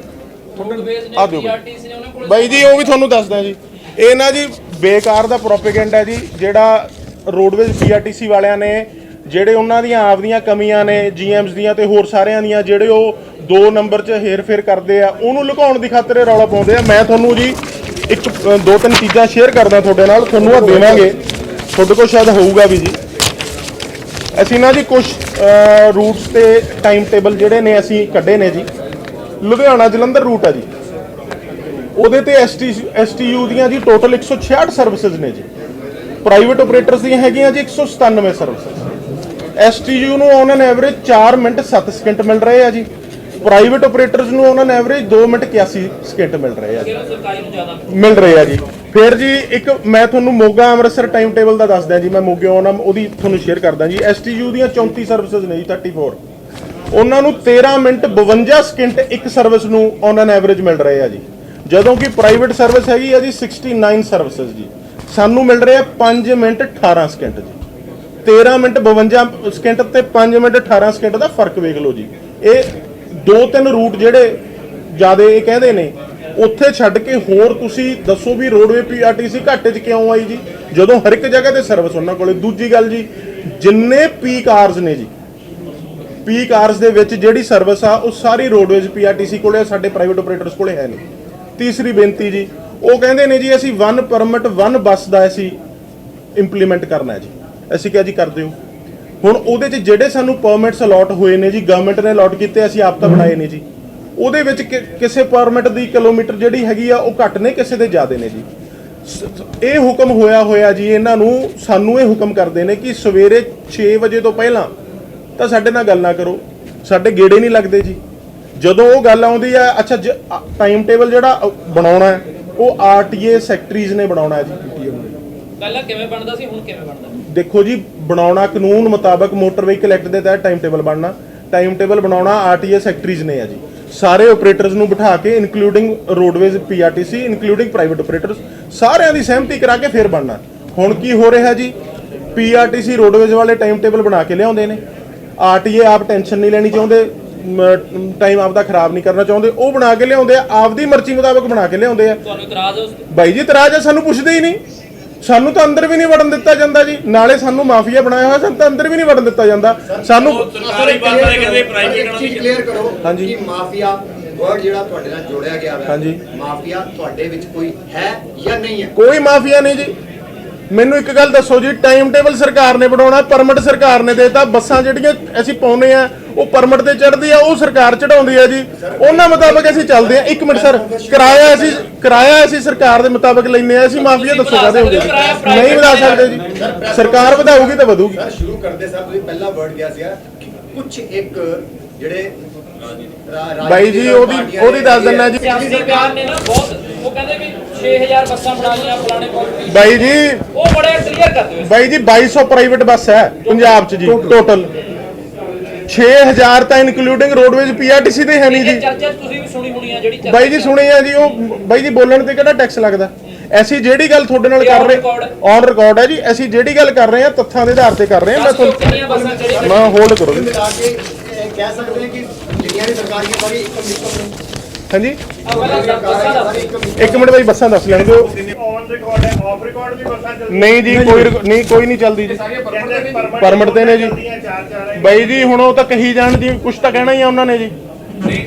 ਰੋਡਵੇਜ਼ ਨੇ ਪੀਆਰਟੀਸੀ ਨੇ ਉਹਨਾਂ ਕੋਲ ਬਾਈ ਜੀ ਉਹ ਵੀ ਤੁਹਾਨੂੰ ਦੱਸਦਾ ਜੀ, ਇਹ ਨਾ ਜੀ ਬੇਕਾਰ ਦਾ ਪ੍ਰੋਪੇਗੈਂਡਾ ਜੀ, ਜਿਹੜਾ ਰੋਡਵੇਜ਼ ਪੀਆਰਟੀਸੀ ਵਾਲਿਆਂ ਨੇ ਜਿਹੜੇ ਉਹਨਾਂ ਦੀਆਂ ਆਪਦੀਆਂ ਕਮੀਆਂ ਨੇ ਜੀਐਮਸ ਦੀਆਂ ਤੇ ਹੋਰ ਸਾਰਿਆਂ ਦੀਆਂ, ਜਿਹੜੇ ਉਹ 2 ਨੰਬਰ 'ਚ ਹੇਰ-ਫੇਰ ਕਰਦੇ ਆ, ਉਹਨੂੰ ਲੁਕਾਉਣ ਦੀ ਖਾਤਰ ਇਹ ਰੌਲਾ ਪਾਉਂਦੇ ਆ। ਮੈਂ ਤੁਹਾਨੂੰ ਜੀ 2-3 ਚੀਜ਼ਾਂ ਸ਼ੇਅਰ ਕਰਦਾ ਤੁਹਾਡੇ ਨਾਲ, ਤੁਹਾਨੂੰ ਆ ਦੇਵਾਂਗੇ, ਤੁਹਾਡੇ ਕੋਲ ਸ਼ਾਇਦ ਹੋਊਗਾ ਵੀ ਜੀ। ਅਸੀਂ ਨਾ ਜੀ ਕੁਝ ਰੂਟਸ ਤੇ ਟਾਈਮ ਟੇਬਲ ਜਿਹੜੇ ਨੇ ਅਸੀਂ ਕੱਢੇ ਨੇ ਜੀ। ਲੁਧਿਆਣਾ ਜਲੰਧਰ ਰੂਟ ਆ ਜੀ, ਉਹਦੇ ਤੇ ਐਸਟੀਯੂ ਦੀਆਂ ਜੀ ਟੋਟਲ 166 ਸਰਵਿਸਿਜ਼ ਨੇ ਜੀ। ਪ੍ਰਾਈਵੇਟ ਆਪਰੇਟਰਸ ਦੀਆਂ ਹੈਗੀਆਂ ਜੀ 197 ਸਰਵਿਸਿਜ਼। ਐਸਟੀਯੂ ਨੂੰ on an average 4 minute 7 second ਮਿਲ ਰਹੇ ਆ ਜੀ। ਪ੍ਰਾਈਵੇਟ ਆਪਰੇਟਰਸ ਨੂੰ on an average 2 minute 81 second ਮਿਲ ਰਹੇ ਆ ਜੀ, ਸਰਕਾਰੀ ਨੂੰ ਜ਼ਿਆਦਾ ਮਿਲ ਰਹੇ ਆ ਜੀ। ਫਿਰ ਜੀ ਇੱਕ ਮੈਂ ਤੁਹਾਨੂੰ ਮੋਗਾ ਅੰਮ੍ਰਿਤਸਰ ਟਾਈਮ ਟੇਬਲ ਦਾ ਦੱਸਦਾ ਜੀ, ਮੈਂ ਮੋਗੇ ਆਉਣਾ ਉਹਦੀ ਤੁਹਾਨੂੰ ਸ਼ੇਅਰ ਕਰਦਾ ਜੀ। ਐਸਟੀਯੂ ਦੀਆਂ 34 ਸਰਵਿਸਿਜ਼ ਨੇ ਜੀ 34, ਉਹਨਾਂ ਨੂੰ 13 ਮਿੰਟ 52 ਸਕਿੰਟ ਇੱਕ ਸਰਵਿਸ ਨੂੰ ਔਨ ਐਨ ਐਵਰੇਜ ਮਿਲ ਰਹੇ ਆ ਜੀ। ਜਦੋਂ ਕਿ ਪ੍ਰਾਈਵੇਟ ਸਰਵਿਸ ਹੈਗੀ ਆ ਜੀ 69 ਸਰਵਿਸਿਜ਼ ਜੀ, ਸਾਨੂੰ ਮਿਲ ਰਹੇ ਆ 5 ਮਿੰਟ 18 ਸਕਿੰਟ ਜੀ। 13 ਮਿੰਟ 52 ਸਕਿੰਟ ਤੇ 5 ਮਿੰਟ 18 ਸਕਿੰਟ ਦਾ ਫਰਕ ਵੇਖ ਲਓ ਜੀ। ਇਹ 2-3 ਰੂਟ ਜਿਹੜੇ ਜਿਆਦਾ ਇਹ ਕਹਿੰਦੇ ਨੇ, ਉੱਥੇ ਛੱਡ ਕੇ ਹੋਰ ਤੁਸੀਂ ਦੱਸੋ ਵੀ ਰੋਡਵੇ ਪੀਆਰਟੀਸੀ ਘਾਟੇ 'ਚ ਕਿਉਂ ਆਈ ਜੀ, ਜਦੋਂ ਹਰ ਇੱਕ ਜਗ੍ਹਾ ਤੇ ਸਰਵਿਸ ਉਹਨਾਂ ਕੋਲੇ। ਦੂਜੀ ਗੱਲ ਜੀ, ਜਿੰਨੇ ਪੀਕ ਆਵਰਸ ਨੇ ਜੀ, ਪੀਕ ਆਵਰਸ ਦੇ ਵਿੱਚ ਜਿਹੜੀ ਸਰਵਿਸ ਆ ਉਹ ਸਾਰੀ ਰੋਡਵੇਜ਼ ਪੀਆਰਟੀਸੀ ਕੋਲੇ, ਸਾਡੇ ਪ੍ਰਾਈਵੇਟ ਆਪਰੇਟਰਸ ਕੋਲੇ ਹੈ ਨਹੀਂ। ਤੀਸਰੀ ਬੇਨਤੀ ਜੀ, ਉਹ ਕਹਿੰਦੇ ਨੇ ਜੀ ਅਸੀਂ 1 ਪਰਮਿਟ 1 ਬੱਸ ਦਾ ਅਸੀਂ ਇੰਪਲੀਮੈਂਟ ਕਰਨਾ ਜੀ। ਅਸੀਂ ਕਿਹਾ ਜੀ ਕਰ ਦਿਓ। ਹੁਣ ਉਹਦੇ 'ਚ ਜਿਹੜੇ ਸਾਨੂੰ ਪਰਮਿਟਸ ਅਲਾਟ ਹੋਏ ਨੇ ਜੀ, ਗਵਰਨਮੈਂਟ ਨੇ ਅਲਾਟ ਕੀਤੇ, ਅਸੀਂ ਆਪ ਤਾਂ ਬਣਾਏ ਨੇ ਜੀ। ਉਹਦੇ ਵਿੱਚ ਕਿਸੇ ਪਰਮਿਟ ਦੀ ਕਿਲੋਮੀਟਰ ਜਿਹੜੀ ਹੈਗੀ ਆ ਉਹ ਘੱਟ ਨੇ, ਕਿਸੇ ਦੇ ਜ਼ਿਆਦੇ ਨੇ ਜੀ। ਇਹ ਹੁਕਮ ਹੋਇਆ ਜੀ ਇਹਨਾਂ ਨੂੰ, ਸਾਨੂੰ ਇਹ ਹੁਕਮ ਕਰਦੇ ਨੇ ਕਿ ਸਵੇਰੇ 6 ਵਜੇ ਤੋਂ ਪਹਿਲਾਂ ਤਾਂ ਸਾਡੇ ਨਾਲ ਗੱਲ ਨਾ ਕਰੋ, ਸਾਡੇ ਗੇੜੇ ਨਹੀਂ ਲੱਗਦੇ ਜੀ। ਜਦੋਂ ਉਹ ਗੱਲ ਆਉਂਦੀ ਆ, ਅੱਛਾ ਟਾਈਮ ਟੇਬਲ ਜਿਹੜਾ ਬਣਾਉਣਾ ਹੈ ਉਹ ਆਰਟੀਏ ਸੈਕਟਰੀਜ਼ ਨੇ ਬਣਾਉਣਾ ਹੈ ਜੀ। ਪਹਿਲਾਂ ਕਿਵੇਂ ਬਣਦਾ ਸੀ, ਹੁਣ ਕਿਵੇਂ ਬਣਦਾ? ਦੇਖੋ ਜੀ, ਬਣਾਉਣਾ ਕਾਨੂੰਨ ਮੁਤਾਬਕ ਮੋਟਰ ਵਹੀਕਲ ਐਕਟ ਦੇ ਤਹਿਤ ਟਾਈਮ ਟੇਬਲ ਬਣਨਾ, ਟਾਈਮ ਟੇਬਲ ਬਣਾਉਣਾ ਆਰਟੀਏ ਸੈਕਟਰੀਜ਼ ਨੇ ਆ ਜੀ। ਸਾਰੇ ਆਪਰੇਟਰਸ ਨੂੰ ਬਿਠਾ ਕੇ including roadways PRTC, including private operators, ਸਾਰਿਆਂ ਦੀ ਸਹਿਮਤੀ ਕਰਾ ਕੇ ਫਿਰ ਬਣਨਾ। ਹੁਣ ਕੀ ਹੋ ਰਿਹਾ ਜੀ, ਪੀਆਰਟੀਸੀ ਰੋਡਵੇਜ਼ ਵਾਲੇ ਟਾਈਮ ਟੇਬਲ ਬਣਾ ਕੇ ਲਿਆਉਂਦੇ ਨੇ, ਆਰਟੀਏ ਆਪ ਟੈਨਸ਼ਨ ਨਹੀਂ ਲੈਣੀ ਚਾਹੁੰਦੇ, ਟਾਈਮ ਆਪਦਾ ਖਰਾਬ ਨਹੀਂ ਕਰਨਾ ਚਾਹੁੰਦੇ, ਉਹ ਬਣਾ ਕੇ ਲਿਆਉਂਦੇ ਆ, ਆਪਦੀ ਮਰਜ਼ੀ ਮੁਤਾਬਕ ਬਣਾ ਕੇ ਲਿਆਉਂਦੇ ਆ। ਤੁਹਾਨੂੰ ਇਤਰਾਜ਼ ਹੋ? ਬਾਈ ਜੀ ਇਤਰਾਜ਼ ਆ, ਸਾਨੂੰ ਪੁੱਛਦੇ ਹੀ ਨਹੀਂ, ਸਾਨੂੰ ਤਾਂ ਅੰਦਰ ਵੀ ਨਹੀਂ ਵੜਨ ਦਿੱਤਾ ਜਾਂਦਾ ਜੀ। ਨਾਲੇ ਸਾਨੂੰ ਮਾਫੀਆ ਬਣਾਇਆ ਹੋਇਆ, ਸਾਨੂੰ ਤਾਂ ਅੰਦਰ ਵੀ ਨਹੀਂ ਵੜਨ ਦਿੱਤਾ ਜਾਂਦਾ। ਸਾਨੂੰ ਸਰਕਾਰੀ ਬੱਸ ਵਾਲੇ ਕਹਿੰਦੇ ਪ੍ਰਾਈਵੇਟ ਵਾਲਾ ਚੀਜ਼ ਕਲੀਅਰ ਕਰੋ ਹਾਂਜੀ। ਕਿ ਮਾਫੀਆ ਵਰਡ ਜਿਹੜਾ ਤੁਹਾਡੇ ਨਾਲ ਜੋੜਿਆ ਗਿਆ ਹੈ, ਹਾਂਜੀ, ਮਾਫੀਆ ਤੁਹਾਡੇ ਵਿੱਚ ਕੋਈ ਹੈ ਜਾਂ ਨਹੀਂ ਹੈ? ਕੋਈ ਮਾਫੀਆ ਨਹੀਂ ਜੀ। ਮੈਨੂੰ ਇੱਕ ਗੱਲ ਦੱਸੋ ਜੀ, ਟਾਈਮ ਟੇਬਲ ਸਰਕਾਰ ਨੇ ਬਣਾਉਣਾ, ਪਰਮਿਟ ਸਰਕਾਰ ਨੇ ਦੇਤਾ, ਬੱਸਾਂ ਜਿਹੜੀਆਂ ਅਸੀਂ ਪਾਉਨੇ ਆ ਉਹ ਪਰਮਿਟ ਤੇ ਚੜ੍ਹਦੀ ਆ, ਉਹ ਸਰਕਾਰ ਚੜਾਉਂਦੀ ਆ ਜੀ, ਉਹਨਾਂ ਮੁਤਾਬਕ ਅਸੀਂ ਚੱਲਦੇ ਆ। 1 ਮਿੰਟ ਸਰ, ਕਿਰਾਇਆ ਅਸੀਂ ਸਰਕਾਰ ਦੇ ਮੁਤਾਬਕ ਲੈਂਦੇ ਆ, ਅਸੀਂ ਮਾਫੀਆ ਦੱਸੋ ਕਾਹਦੇ ਹੁੰਦੇ ਨਹੀਂ ਵਧਾ ਸਕਦੇ ਜੀ, ਸਰਕਾਰ ਵਧਾਊਗੀ ਤਾਂ ਵਧੂਗੀ। ਸਰ ਸ਼ੁਰੂ ਕਰਦੇ ਸਰ ਤੁਸੀਂ ਪਹਿਲਾ ਵਰਡ ਗਿਆ ਸੀਗਾ ਕਿ ਕੁਝ ਇੱਕ ਜਿਹੜੇ ਬਾਈ ਜੀ ਉਹਦੀ ਦੱਸ ਦਿੰਦਾ ਜੀ। ਸਿਆਸੀ ਬਿਆਨ ਨੇ ਨਾ ਬਹੁਤ, ਉਹ ਕਹਿੰਦੇ ਵੀ 6000 ਬੱਸਾਂ ਬਣਾ ਲਈਆਂ ਫਲਾਣੇ ਕੋਲ, ਬਾਈ ਜੀ ਉਹ ਬੜੇ ਕਲੀਅਰ ਕਰਦੇ ਹੋ। ਬਾਈ ਜੀ 2200 ਪ੍ਰਾਈਵੇਟ ਬੱਸ ਹੈ ਪੰਜਾਬ 'ਚ ਜੀ ਟੋਟਲ, 6000 ਤਾਂ ਇਨਕਲੂਡਿੰਗ ਰੋਡਵੇਜ਼ ਪੀਆਰਟੀਸੀ ਦੇ ਹੈ ਨਹੀਂ ਜੀ। ਚਰਚਾ ਤੁਸੀਂ ਵੀ ਸੁਣੀ ਹੋਣੀ ਆ ਜਿਹੜੀ ਚਰਚਾ ਬਾਈ ਜੀ ਸੁਣੀ ਆ ਜੀ, ਉਹ ਬਾਈ ਜੀ ਬੋਲਣ ਤੇ ਕਿਹੜਾ ਟੈਕਸ ਲੱਗਦਾ। ਅਸੀਂ ਜਿਹੜੀ ਗੱਲ ਤੁਹਾਡੇ ਨਾਲ ਕਰ ਰਹੇ, ਔਨ ਰਿਕਾਰਡ ਹੈ ਜੀ, ਅਸੀਂ ਜਿਹੜੀ ਗੱਲ ਕਰ ਰਹੇ ਹਾਂ ਤੱਥਾਂ ਦੇ ਆਧਾਰ ਤੇ ਕਰ ਰਹੇ ਹਾਂ। ਕਿੰਨੀਆਂ ਬੱਸਾਂ ਚੜ੍ਹੀਆਂ? ਮੈਂ ਹੋਲਡ ਕਰੋ ਜੀ। ਮਿਲਾ ਕੇ ਕਹਿ ਸਕਦੇ ਹਾਂ ਕਿ ਜਿੰਨੀਆਂ ਵੀ ਸਰਕਾਰ ਕੀ ਸਾਰੀ ਇੱਕ ਮਿਸ਼ਨ ਨੇ। ਹਾਂਜੀ ਬੱਸਾਂ ਦਾ 1 ਮਿੰਟ ਬਾਈ, ਬੱਸਾਂ ਦੱਸ ਲੈਣ ਦਿਓ। ਔਨ ਰਿਕਾਰਡ ਹੈ, ਆਫ ਰਿਕਾਰਡ ਵੀ ਬੱਸਾਂ ਚੱਲਦੀਆਂ ਨਹੀਂ ਜੀ ਕੋਈ ਨਹੀਂ ਚੱਲਦੀ ਜੀ, ਪਰਮਿਟ ਤੇ ਨੇ ਜੀ। ਬਾਈ ਜੀ ਹੁਣ ਉਹ ਤਾਂ ਕਹੀ ਜਾਣ ਜੀ, ਕੁਛ ਤਾਂ ਕਹਿਣਾ ਹੀ ਆ ਉਹਨਾਂ ਨੇ ਜੀ।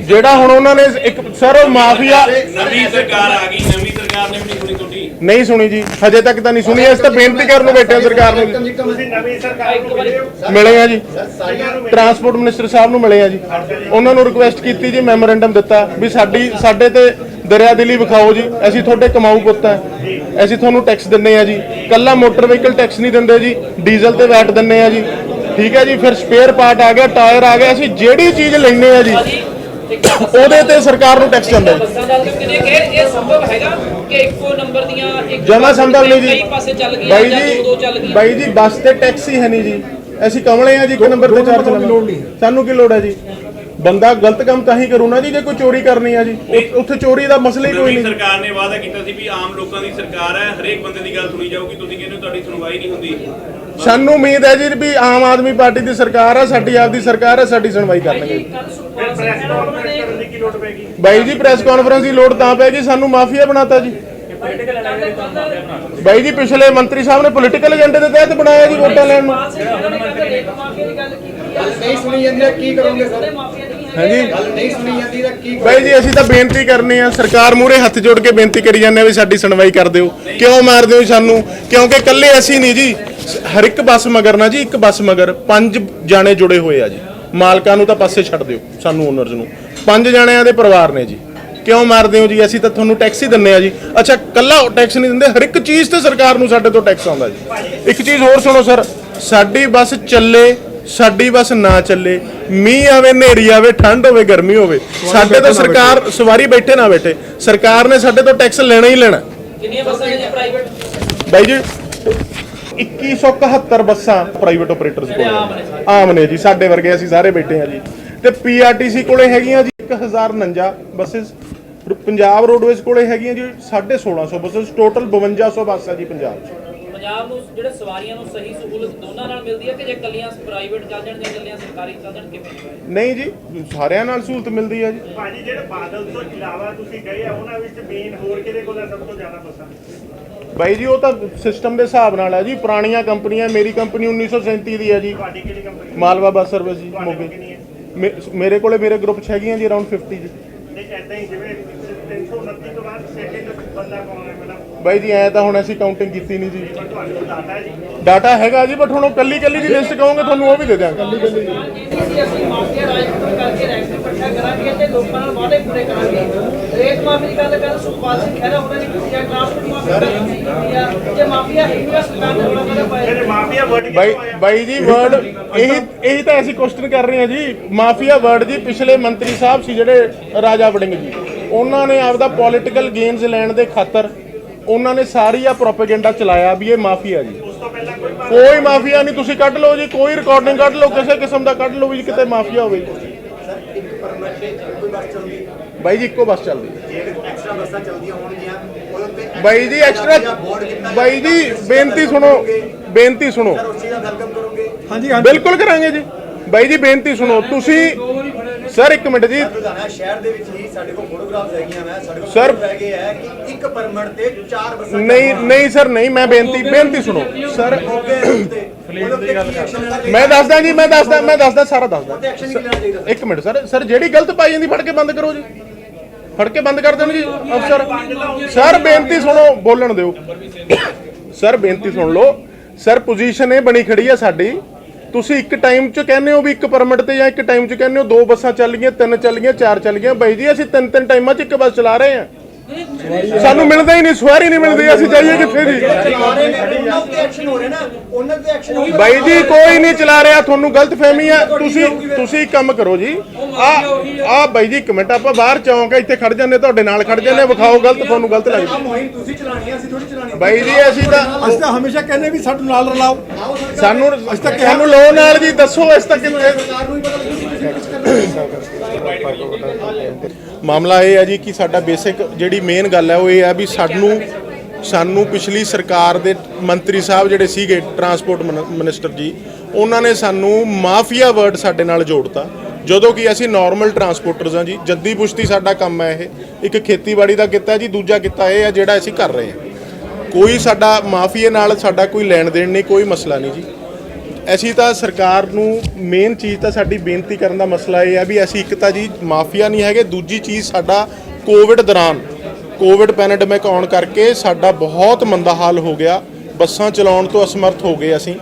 ਜਿਹੜਾ ਹੁਣ ਉਹਨਾਂ ਨੇ ਇੱਕ ਸਰ ਉਹ ਮਾਫੀਆ, ਨਵੀਂ ਸਰਕਾਰ ਆ ਗਈ, ਨਵੀਂ ਸਰਕਾਰ ਨੇ ਵੀ ਨਹੀਂ ਸੁਣੀ ਤੁਹਾਡੀ? ਨਹੀਂ ਸੁਣੀ ਜੀ, ਹਜੇ ਤੱਕ ਤਾਂ ਨਹੀਂ ਸੁਣੀ। ਅਸੀਂ ਤਾਂ ਬੇਨਤੀ ਕਰਨ ਨੂੰ ਬੈਠੇ ਸਰਕਾਰ ਨੂੰ। ਤੁਸੀਂ ਨਵੀਂ ਸਰਕਾਰ ਨੂੰ ਮਿਲੇ ਹੋ? ਮਿਲੇ ਆ ਜੀ, ਟਰਾਂਸਪੋਰਟ ਮਿਨਿਸਟਰ ਸਾਹਿਬ ਨੂੰ ਮਿਲੇ ਆ ਜੀ, ਉਹਨਾਂ ਨੂੰ ਰਿਕੁਐਸਟ ਕੀਤੀ ਜੀ, ਮੈਮੋਰੈਂਡਮ ਦਿੱਤਾ ਵੀ ਸਾਡੇ ਤੇ ਦਰਿਆਦਿਲੀ ਵਿਖਾਓ ਜੀ, ਅਸੀਂ ਤੁਹਾਡੇ ਕਮਾਊ ਪੁੱਤ ਆ, ਅਸੀਂ ਤੁਹਾਨੂੰ ਟੈਕਸ ਦਿੰਨੇ ਆ ਜੀ, ਕੱਲਾ ਮੋਟਰ ਵਹੀਕਲ ਟੈਕਸ ਨਹੀਂ ਦਿੰਦੇ ਜੀ, ਡੀਜ਼ਲ ਤੇ ਵੈਟ ਦਿੰਨੇ ਆ ਜੀ, ਠੀਕ ਹੈ ਜੀ। ਫਿਰ ਸਪੇਅਰ ਪਾਰਟ ਆ ਗਿਆ, ਟਾਇਰ ਆ ਗਿਆ, ਅਸੀਂ ਜਿਹੜੀ ਚੀਜ਼ ਲੈਨੇ ਆ ਜੀ ਉਹਦੇ ਤੇ ਸਰਕਾਰ ਨੂੰ ਟੈਕਸ ਜਾਂਦਾ ਜੀ। ਬੱਸਾਂ ਦਾ ਇਹ ਸੰਭਵ ਹੈਗਾ ਕਿ ਇੱਕੋ ਨੰਬਰ ਦੀਆਂ ਜਮਾ ਸੰਭਵ ਨਹੀਂ ਜੀ ਕਈ ਪਾਸੇ ਚੱਲ ਗਈਆਂ ਜਾਂ ਦੋ ਚੱਲ ਗਈਆਂ। ਬਾਈ ਜੀ ਬੱਸ ਤੇ ਟੈਕਸ ਹੀ ਹੈ ਨਹੀਂ ਜੀ, ਅਸੀਂ ਕਮਲੇ ਆ ਜੀ, ਇੱਕ ਨੰਬਰ ਤੇ ਚਾਰ ਲੋੜ ਨਹੀਂ ਹੈ। ਸਾਨੂੰ ਕੀ ਲੋੜ ਹੈ ਜੀ? ਬੰਦਾ ਗਲਤ ਕੰਮ ਤਾਂ ਹੀ ਕਰੂ ਨਾ ਜੀ, ਜੇ ਕੋਈ ਚੋਰੀ ਕਰਨੀ ਆ ਜੀ। ਉੱਥੇ ਚੋਰੀ ਦਾ ਮਸਲਾ ਹੀ ਕੋਈ ਨਹੀਂ। ਸਰਕਾਰ ਨੇ ਵਾਅਦਾ ਕੀਤਾ ਸੀ ਵੀ ਆਮ ਲੋਕਾਂ ਦੀ ਸਰਕਾਰ ਹੈ, ਹਰੇਕ ਬੰਦੇ ਦੀ ਗੱਲ ਸੁਣੀ ਜਾਊਗੀ। ਤੁਸੀਂ ਕਹਿੰਦੇ ਹੋ ਤੁਹਾਡੀ ਸੁਣਵਾਈ ਨਹੀਂ ਹੁੰਦੀ। ਸਾਨੂੰ ਉਮੀਦ ਹੈ ਜੀ ਵੀ ਆਮ ਆਦਮੀ ਪਾਰਟੀ ਦੀ ਸਰਕਾਰ ਆ, ਸਾਡੀ ਆਪਦੀ ਸਰਕਾਰ ਹੈ, ਸਾਡੀ ਸੁਣਵਾਈ ਕਰਨਗੇ। ਕੱਲ ਸੁਖਪਾਲ ਸਿੰਘ ਖਹਿਰਾ ਉਹਨਾਂ ਨੇ ਬਾਈ ਜੀ ਪ੍ਰੈਸ ਕਾਨਫਰੰਸ ਦੀ ਲੋੜ ਤਾਂ ਪੈ ਗਈ, ਸਾਨੂੰ ਮਾਫੀਆ ਬਣਾਤਾ ਜੀ। ਬਾਈ ਜੀ ਪਿਛਲੇ ਮੰਤਰੀ ਸਾਹਿਬ ਨੇ ਪੋਲੀਟੀਕਲ ਏਜੰਡੇ ਦੇ ਤਹਿਤ ਬਣਾਇਆ ਜੀ ਵੋਟਾਂ ਲੈਣ ਨੂੰ। ਸੁਖਪਾਲ ਸਿੰਘ ਖਹਿਰਾ ਨੇ ਕਹਿੰਦੇ ਰੇਤ ਮਾਫੀਆ ਦੀ ਗੱਲ ਕੀਤੀ ਹੈ। ਨਹੀਂ ਸੁਣੀ ਜਾਂਦੀ ਤਾਂ ਕੀ ਕਰੋਗੇ ਸਰ? ਮਾਫੀਆ ਨਹੀਂ ਹੈ। ਹਾਂਜੀ ਗੱਲ ਨਹੀਂ ਸੁਣੀ ਜਾਂਦੀ ਤਾਂ ਕੀ ਬਾਈ ਜੀ ਅਸੀਂ ਤਾਂ ਬੇਨਤੀ ਕਰਨੀ ਆ, ਸਰਕਾਰ ਮੂਹਰੇ ਹੱਥ ਜੋੜ ਕੇ ਬੇਨਤੀ ਕਰੀ ਜਾਂਦੇ ਆ ਵੀ ਸਾਡੀ ਸੁਣਵਾਈ ਕਰ ਦਿਓ। ਕਿਉਂ ਮਾਰਦੇ ਹੋ ਸਾਨੂੰ? ਕਿਉਂਕਿ ਇਕੱਲੇ ਅਸੀਂ ਨਹੀਂ ਜੀ, ਹਰ ਇੱਕ ਬੱਸ ਮਗਰ ਨਾ ਜੀ, ਇੱਕ ਬੱਸ ਮਗਰ 5 ਜਾਣੇ ਜੁੜੇ ਹੋਏ ਆ ਜੀ। ਮਾਲਕਾਂ ਨੂੰ ਤਾਂ ਪਾਸੇ ਛੱਡ ਦਿਓ, ਸਾਨੂੰ ਓਨਰਸ ਨੂੰ 5 ਜਾਣਿਆਂ ਦੇ ਪਰਿਵਾਰ ਨੇ ਜੀ। ਕਿਉਂ ਮਾਰਦੇ ਹੋ ਜੀ? ਅਸੀਂ ਤਾਂ ਤੁਹਾਨੂੰ ਟੈਕਸ ਹੀ ਦਿੰਨੇ ਆ ਜੀ। ਅੱਛਾ ਕੱਲਾ ਟੈਕਸ ਨਹੀਂ ਦਿੰਦੇ, ਹਰ ਇੱਕ ਚੀਜ਼ ਤੇ ਸਰਕਾਰ ਨੂੰ ਸਾਡੇ ਤੋਂ ਟੈਕਸ ਆਉਂਦਾ ਜੀ। ਇੱਕ ਚੀਜ਼ ਹੋਰ ਸੁਣੋ ਸਰ, ਸਾਡੀ ਬੱਸ ਚੱਲੇ, ਸਾਡੀ ਬੱਸ ਨਾ ਚੱਲੇ, ਮੀਂਹ ਆਵੇ, ਹਨੇਰੀ ਆਵੇ, ਠੰਡ ਹੋਵੇ, ਗਰਮੀ ਹੋਵੇ, ਸਾਡੇ ਤੋਂ ਸਰਕਾਰ, ਸਵਾਰੀ ਬੈਠੇ ਨਾ ਬੈਠੇ, ਸਰਕਾਰ ਨੇ ਸਾਡੇ ਤੋਂ ਟੈਕਸ ਲੈਣਾ ਹੀ ਲੈਣਾ। ਕਿੰਨੀਆਂ ਬੱਸਾਂ ਨੇ ਜੀ ਪ੍ਰਾਈਵੇਟ? ਬਾਈ ਜੀ 2171 ਬੱਸਾਂ ਪ੍ਰਾਈਵੇਟ ਆਪਰੇਟਰਸ ਕੋਲ ਆਮ ਨੇ ਜੀ, ਸਾਡੇ ਵਰਗੇ ਅਸੀਂ ਸਾਰੇ ਬੈਠੇ ਆ ਜੀ। ਤੇ ਪੀਆਰਟੀਸੀ ਕੋਲੇ ਹੈਗੀਆਂ ਜੀ 1049 ਬੱਸਸ, ਪੰਜਾਬ ਰੋਡਵੇਜ਼ ਕੋਲੇ ਹੈਗੀਆਂ ਜੀ 1650 ਬੱਸਸ, ਟੋਟਲ 5200 ਬੱਸ ਹੈ ਜੀ ਪੰਜਾਬ 'ਚ। ਪੰਜਾਬ ਨੂੰ ਜਿਹੜੇ ਸਵਾਰੀਆਂ ਨੂੰ ਸਹੀ ਸਹੂਲਤ ਦੋਨਾਂ ਨਾਲ ਮਿਲਦੀ ਹੈ ਕਿ ਜੇ ਇਕੱਲੀਆਂ ਪ੍ਰਾਈਵੇਟ ਚੱਲ ਜਾਣ ਜਾਂ ਇਕੱਲੀਆਂ ਸਰਕਾਰੀ ਚੱਲ ਜਾਣ, ਕਿਵੇਂ? ਨਹੀਂ ਜੀ, ਸਾਰਿਆਂ ਨਾਲ ਸਹੂਲਤ ਮਿਲਦੀ ਹੈ ਜੀ। ਭਾਜੀ ਜਿਹੜੇ ਬਾਦਲ ਤੋਂ ਇਲਾਵਾ ਤੁਸੀਂ ਗਏ ਆ ਉਹਨਾਂ ਵਿੱਚ ਮੇਨ ਹੋਰ ਕਿਹਦੇ ਕੋਲ ਸਭ ਤੋਂ ਜ਼ਿਆਦਾ ਬੱਸਾਂ? ਬਾਈ ਜੀ ਉਹ ਤਾਂ ਸਿਸਟਮ ਦੇ ਹਿਸਾਬ ਨਾਲ ਹੈ ਜੀ। ਪੁਰਾਣੀਆਂ ਕੰਪਨੀਆਂ, ਮੇਰੀ ਕੰਪਨੀ 1937 ਦੀ ਹੈ ਜੀ, ਤੁਹਾਡੀ ਕਿਹੜੀ ਕੰਪਨੀ? ਮਾਲਵਾ ਬੱਸ ਸਰਵਿਸ ਜੀ ਮੋਗੇ। ਮੇਰੇ ਕੋਲੇ ਮੇਰੇ ਗਰੁੱਪ 'ਚ ਹੈਗੀਆਂ ਜੀ ਅਰਾਊਂਡ 50 ਜੀ। ਨਹੀਂ ਐਦਾਂ ਹੀ ਜਿਵੇਂ 329 ਤੋਂ ਬਾਅਦ ਸੈਕਿੰਡ ਬੰਦਾ ਕੌਣ ਹੈ ਮਤਲਬ? ਬਾਈ ਜੀ ਐ ਤਾਂ ਹੁਣ ਅਸੀਂ ਕਾਊਂਟਿੰਗ ਕੀਤੀ ਨਹੀਂ ਜੀ। ਤੁਹਾਡੇ ਕੋਲ ਡਾਟਾ ਹੈ ਜੀ? ਡਾਟਾ ਹੈਗਾ ਜੀ, ਬਟ ਹੁਣ ਉਹ ਕੱਲੀ ਦੀ ਲਿਸਟ ਕਹੋਗੇ ਤੁਹਾਨੂੰ ਉਹ ਵੀ ਦੇ ਦਿਆਂਗੇ। ਅਸੀਂ ਮਾਫੀਆ ਰਾਜਪੁਰ ਕਰਕੇ ਰੈਂਕ ਇਕੱਠਾ ਕਰਾਂਗੇ ਤੇ ਲੋਕਾਂ ਨਾਲ ਵਾਅਦੇ ਪੂਰੇ ਕਰਾਂਗੇ। ਰੇਤ ਮਾਫੀ ਦੀ ਗੱਲ ਕਰ ਸੁਖਪਾਲ ਸਿੰਘ ਖਹਿਰਾ ਉਹਨਾਂ ਨੇ ਕੀਤੀ ਹੈ, ਟ੍ਰਾਂਸਪੋਰਟ ਮਾਫੀ ਦੀ ਗੱਲ ਕੀਤੀ ਆ। ਜੇ ਮਾਫੀਆ ਹੈਗਾ ਸਰਕਾਰ ਨੇ ਉਹਨਾਂ ਕੋਲ ਪਾਇਆ। ਜਿਹੜੇ ਮਾਫੀਆ ਵਰਡ ਬਾਈ ਜੀ ਵਰਡ ਇਹੀ ਤਾਂ ਅਸੀਂ ਕੁਐਸਚਨ ਕਰ ਰਹੇ ਹਾਂ ਜੀ। ਮਾਫੀਆ ਵਰਡ ਜੀ ਪਿਛਲੇ ਮੰਤਰੀ ਸਾਹਿਬ ਸੀ ਜਿਹੜੇ ਰਾਜਾ ਵੜਿੰਗ ਜੀ, ਉਹਨਾਂ ਨੇ ਆਪਦਾ ਪੋਲੀਟੀਕਲ ਗੇਨਸ ਲੈਣ ਦੇ ਖਾਤਰ ਉਹਨਾਂ ਨੇ ਸਾਰੀ ਆ ਪ੍ਰੋਪੇਗੈਂਡਾ ਚਲਾਇਆ ਵੀ ਇਹ ਮਾਫੀਆ ਜੀ। ਕੋਈ ਮਾਫੀਆ ਨਹੀਂ, ਤੁਸੀਂ ਕੱਢ ਲਓ ਜੀ, ਕੋਈ ਰਿਕਾਰਡਿੰਗ ਕੱਢ ਲਓ, ਕਿਸੇ ਕਿਸਮ ਦਾ ਕੱਢ ਲਓ ਵੀ ਕਿਤੇ ਮਾਫੀਆ ਹੋਵੇ। ਸਰ ਇੱਕ ਪਰਮਿਟ ਤੇ ਕੋਈ ਬੱਸ ਚੱਲਦੀ? ਬਾਈ ਜੀ ਇੱਕੋ ਬੱਸ ਚੱਲਦੀ। ਜੇ ਐਕਸਟਰਾ ਬੱਸਾਂ ਚੱਲਦੀਆਂ ਹੋਣਗੀਆਂ ਉਹਨਾਂ ਤੇ ਬਾਈ ਜੀ ਐਕਸਟਰਾ, ਬਾਈ ਜੀ ਬੇਨਤੀ ਸੁਣੋ, ਬੇਨਤੀ ਸੁਣੋ। ਸਰ ਉਸ ਚੀਜ਼ ਦਾ ਵੈਲਕਮ ਕਰੋਗੇ? ਹਾਂਜੀ ਹਾਂਜੀ ਬਿਲਕੁਲ ਕਰਾਂਗੇ ਜੀ। ਬਾਈ ਜੀ ਬੇਨਤੀ ਸੁਣੋ ਤੁਸੀਂ। ਸਰ ਇੱਕ ਮਿੰਟ ਜੀ, ਲੁਧਿਆਣਾ ਸ਼ਹਿਰ ਦੇ ਵਿੱਚ ਹੀ ਸਾਡੇ ਕੋਲ ਫੋਟੋਗ੍ਰਾਫਸ ਹੈਗੀਆਂ, ਮੈਂ ਸਾਡੇ ਕੋਲ ਸਰ ਹੈਗੇ ਹੈ ਕਿ ਇੱਕ ਪਰਮਿਟ ਤੇ 4 ਬੱਸਾਂ ਨਹੀਂ ਸਰ ਨਹੀਂ, ਮੈਂ ਬੇਨਤੀ ਸੁਣੋ ਸਰ। ਮੈਂ ਦੱਸਦਾ ਸਾਰਾ ਦੱਸਦਾ। ਐਕਸ਼ਨ ਨਹੀਂ ਲੈਣਾ ਚਾਹੀਦਾ ਇੱਕ ਮਿੰਟ ਸਰ ਜਿਹੜੀ ਗਲਤ ਪਾਈ ਜਾਂਦੀ ਫੜ ਕੇ ਬੰਦ ਕਰੋ ਜੀ, ਫੜ ਕੇ ਬੰਦ ਕਰ ਦੇਣ ਜੀ ਅਫਸਰ। ਸਰ ਬੇਨਤੀ ਸੁਣੋ, ਬੋਲਣ ਦਿਓ ਸਰ, ਬੇਨਤੀ ਸੁਣ ਲਓ ਸਰ। ਪੋਜੀਸ਼ਨ ਇਹ ਬਣੀ ਖੜੀ ਆ ਸਾਡੀ, ਤੁਸੀਂ ਇੱਕ ਟਾਈਮ 'ਚ ਕਹਿੰਦੇ ਹੋ ਵੀ ਇੱਕ ਪਰਮਿਟ ਤੇ, ਜਾਂ ਇੱਕ ਟਾਈਮ 'ਚ ਕਹਿੰਦੇ ਹੋ 2 ਬੱਸਾਂ ਚੱਲ ਗਈਆਂ, 3 ਚੱਲ ਗਈਆਂ, 4 ਚੱਲ ਗਈਆਂ। ਬਾਈ ਜੀ ਅਸੀਂ 3 ਟਾਈਮਾਂ 'ਚ ਇੱਕ ਬੱਸ ਚਲਾ ਰਹੇ ਹਾਂ, ਸਾਨੂੰ ਮਿਲਦਾ ਹੀ ਨਹੀਂ, ਸਵਾਰੀ ਨਹੀਂ ਮਿਲਦੀ, ਅਸੀਂ ਜਾਈਏ ਕਿੱਥੇ ਜੀ? ਬਾਈ ਜੀ ਕੋਈ ਨਹੀਂ ਚਲਾ ਰਿਹਾ, ਤੁਹਾਨੂੰ ਗਲਤਫਹਿਮੀ ਹੈ। ਤੁਸੀਂ ਕੰਮ ਕਰੋ ਜੀ। ਆ ਬਾਈ ਜੀ ਇੱਕ ਮਿੰਟ, ਆਪਾਂ ਬਾਹਰ ਚੌਂਕ ਇੱਥੇ ਖੜ ਜਾਂਦੇ, ਤੁਹਾਡੇ ਨਾਲ ਖੜ ਜਾਂਦੇ, ਵਿਖਾਓ ਗਲਤ, ਤੁਹਾਨੂੰ ਗਲਤ ਲੱਗਦੀ। ਤੁਸੀਂ ਚਲਾਣੀ ਅਸੀਂ ਥੋੜੀ ਚਲਾਣੀ। ਬਾਈ ਜੀ ਅਸੀਂ ਤਾਂ ਹਮੇਸ਼ਾ ਕਹਿੰਦੇ ਵੀ ਸਾਡੇ ਨਾਲ ਰਲਾਓ। ਸਾਨੂੰ ਲੋ ਨਾਲ ਜੀ ਦੱਸੋ ਇਸ ਤੱਕ ਮਾਮਲਾ ਇਹ ਹੈ ਜੀ ਕਿ ਸਾਡਾ ਬੇਸਿਕ ਜਿਹੜੀ ਮੇਨ ਗੱਲ ਹੈ ਉਹ ਇਹ ਹੈ ਵੀ ਸਾਨੂੰ ਪਿਛਲੀ ਸਰਕਾਰ ਦੇ ਮੰਤਰੀ ਸਾਹਿਬ ਜਿਹੜੇ ਸੀਗੇ ਟਰਾਂਸਪੋਰਟ ਮਿਨਿਸਟਰ ਜੀ, ਉਹਨਾਂ ਨੇ ਸਾਨੂੰ ਮਾਫੀਆ ਵਰਡ ਸਾਡੇ ਨਾਲ ਜੋੜਤਾ, ਜਦੋਂ ਕਿ ਅਸੀਂ ਨਾਰਮਲ ਟਰਾਂਸਪੋਰਟਰਸ ਹਾਂ ਜੀ। ਜੱਦੀ ਪੁਸ਼ਤੀ ਸਾਡਾ ਕੰਮ ਹੈ, ਇਹ ਇੱਕ ਖੇਤੀਬਾੜੀ ਦਾ ਕਿੱਤਾ ਜੀ, ਦੂਜਾ ਕਿੱਤਾ ਇਹ ਹੈ ਜਿਹੜਾ ਅਸੀਂ ਕਰ ਰਹੇ ਹਾਂ। ਕੋਈ ਸਾਡਾ ਮਾਫੀਏ ਨਾਲ ਸਾਡਾ ਕੋਈ ਲੈਣ ਦੇਣ ਨਹੀਂ, ਕੋਈ ਮਸਲਾ ਨਹੀਂ ਜੀ। ਅਸੀਂ ਤਾਂ ਸਰਕਾਰ ਨੂੰ ਮੇਨ ਚੀਜ਼ ਤਾਂ ਸਾਡੀ ਬੇਨਤੀ ਕਰਨ ਦਾ ਮਸਲਾ ਇਹ ਹੈ ਵੀ ਅਸੀਂ ਇੱਕ ਤਾਂ ਜੀ ਮਾਫੀਆ ਨਹੀਂ ਹੈਗੇ, ਦੂਜੀ ਚੀਜ਼ ਸਾਡਾ ਕੋਵਿਡ ਦੌਰਾਨ ਕੋਵਿਡ ਪੈਂਡੇਮਿਕ ਆਉਣ ਕਰਕੇ ਸਾਡਾ ਬਹੁਤ ਮੰਦਾ ਹਾਲ ਹੋ ਗਿਆ, ਬੱਸਾਂ ਚਲਾਉਣ ਤੋਂ ਅਸਮਰਥ ਹੋ ਗਏ ਅਸੀਂ,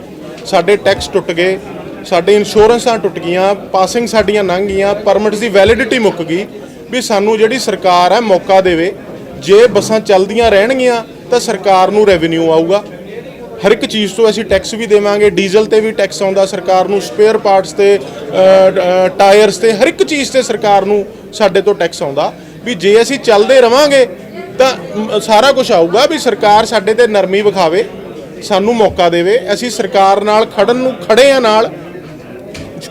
ਸਾਡੇ ਟੈਕਸ ਟੁੱਟ ਗਏ, ਸਾਡੇ ਇੰਸ਼ੋਰੈਂਸਾਂ ਟੁੱਟ ਗਈਆਂ, ਪਾਸਿੰਗ ਸਾਡੀਆਂ ਲੰਘ ਗਈਆਂ, ਪਰਮਿਟਸ ਦੀ ਵੈਲਿਡਿਟੀ ਮੁੱਕ ਗਈ। ਵੀ ਸਾਨੂੰ ਜਿਹੜੀ ਸਰਕਾਰ ਹੈ ਮੌਕਾ ਦੇਵੇ, ਜੇ ਬੱਸਾਂ ਚੱਲਦੀਆਂ ਰਹਿਣਗੀਆਂ ਤਾਂ ਸਰਕਾਰ ਨੂੰ ਰੈਵਨਿਊ ਆਊਗਾ, ਹਰ ਇੱਕ ਚੀਜ਼ ਤੋਂ ਅਸੀਂ ਟੈਕਸ ਵੀ ਦੇਵਾਂਗੇ, ਡੀਜ਼ਲ ਤੇ ਵੀ ਟੈਕਸ ਆਉਂਦਾ ਸਰਕਾਰ ਨੂੰ, ਸਪੇਅਰ ਪਾਰਟਸ ਤੇ, ਟਾਇਰਸ ਤੇ, ਹਰ ਇੱਕ ਚੀਜ਼ ਤੇ ਸਰਕਾਰ ਨੂੰ ਸਾਡੇ ਤੋਂ ਟੈਕਸ ਆਉਂਦਾ। ਵੀ ਜੇ ਅਸੀਂ ਚੱਲਦੇ ਰਵਾਂਗੇ ਤਾਂ ਸਾਰਾ ਕੁਝ ਆਊਗਾ। ਵੀ ਸਰਕਾਰ ਸਾਡੇ ਤੇ ਨਰਮੀ ਵਿਖਾਵੇ, ਸਾਨੂੰ ਮੌਕਾ ਦੇਵੇ। ਅਸੀਂ ਸਰਕਾਰ ਨਾਲ ਖੜਨ ਨੂੰ ਖੜੇ ਆ, ਨਾਲ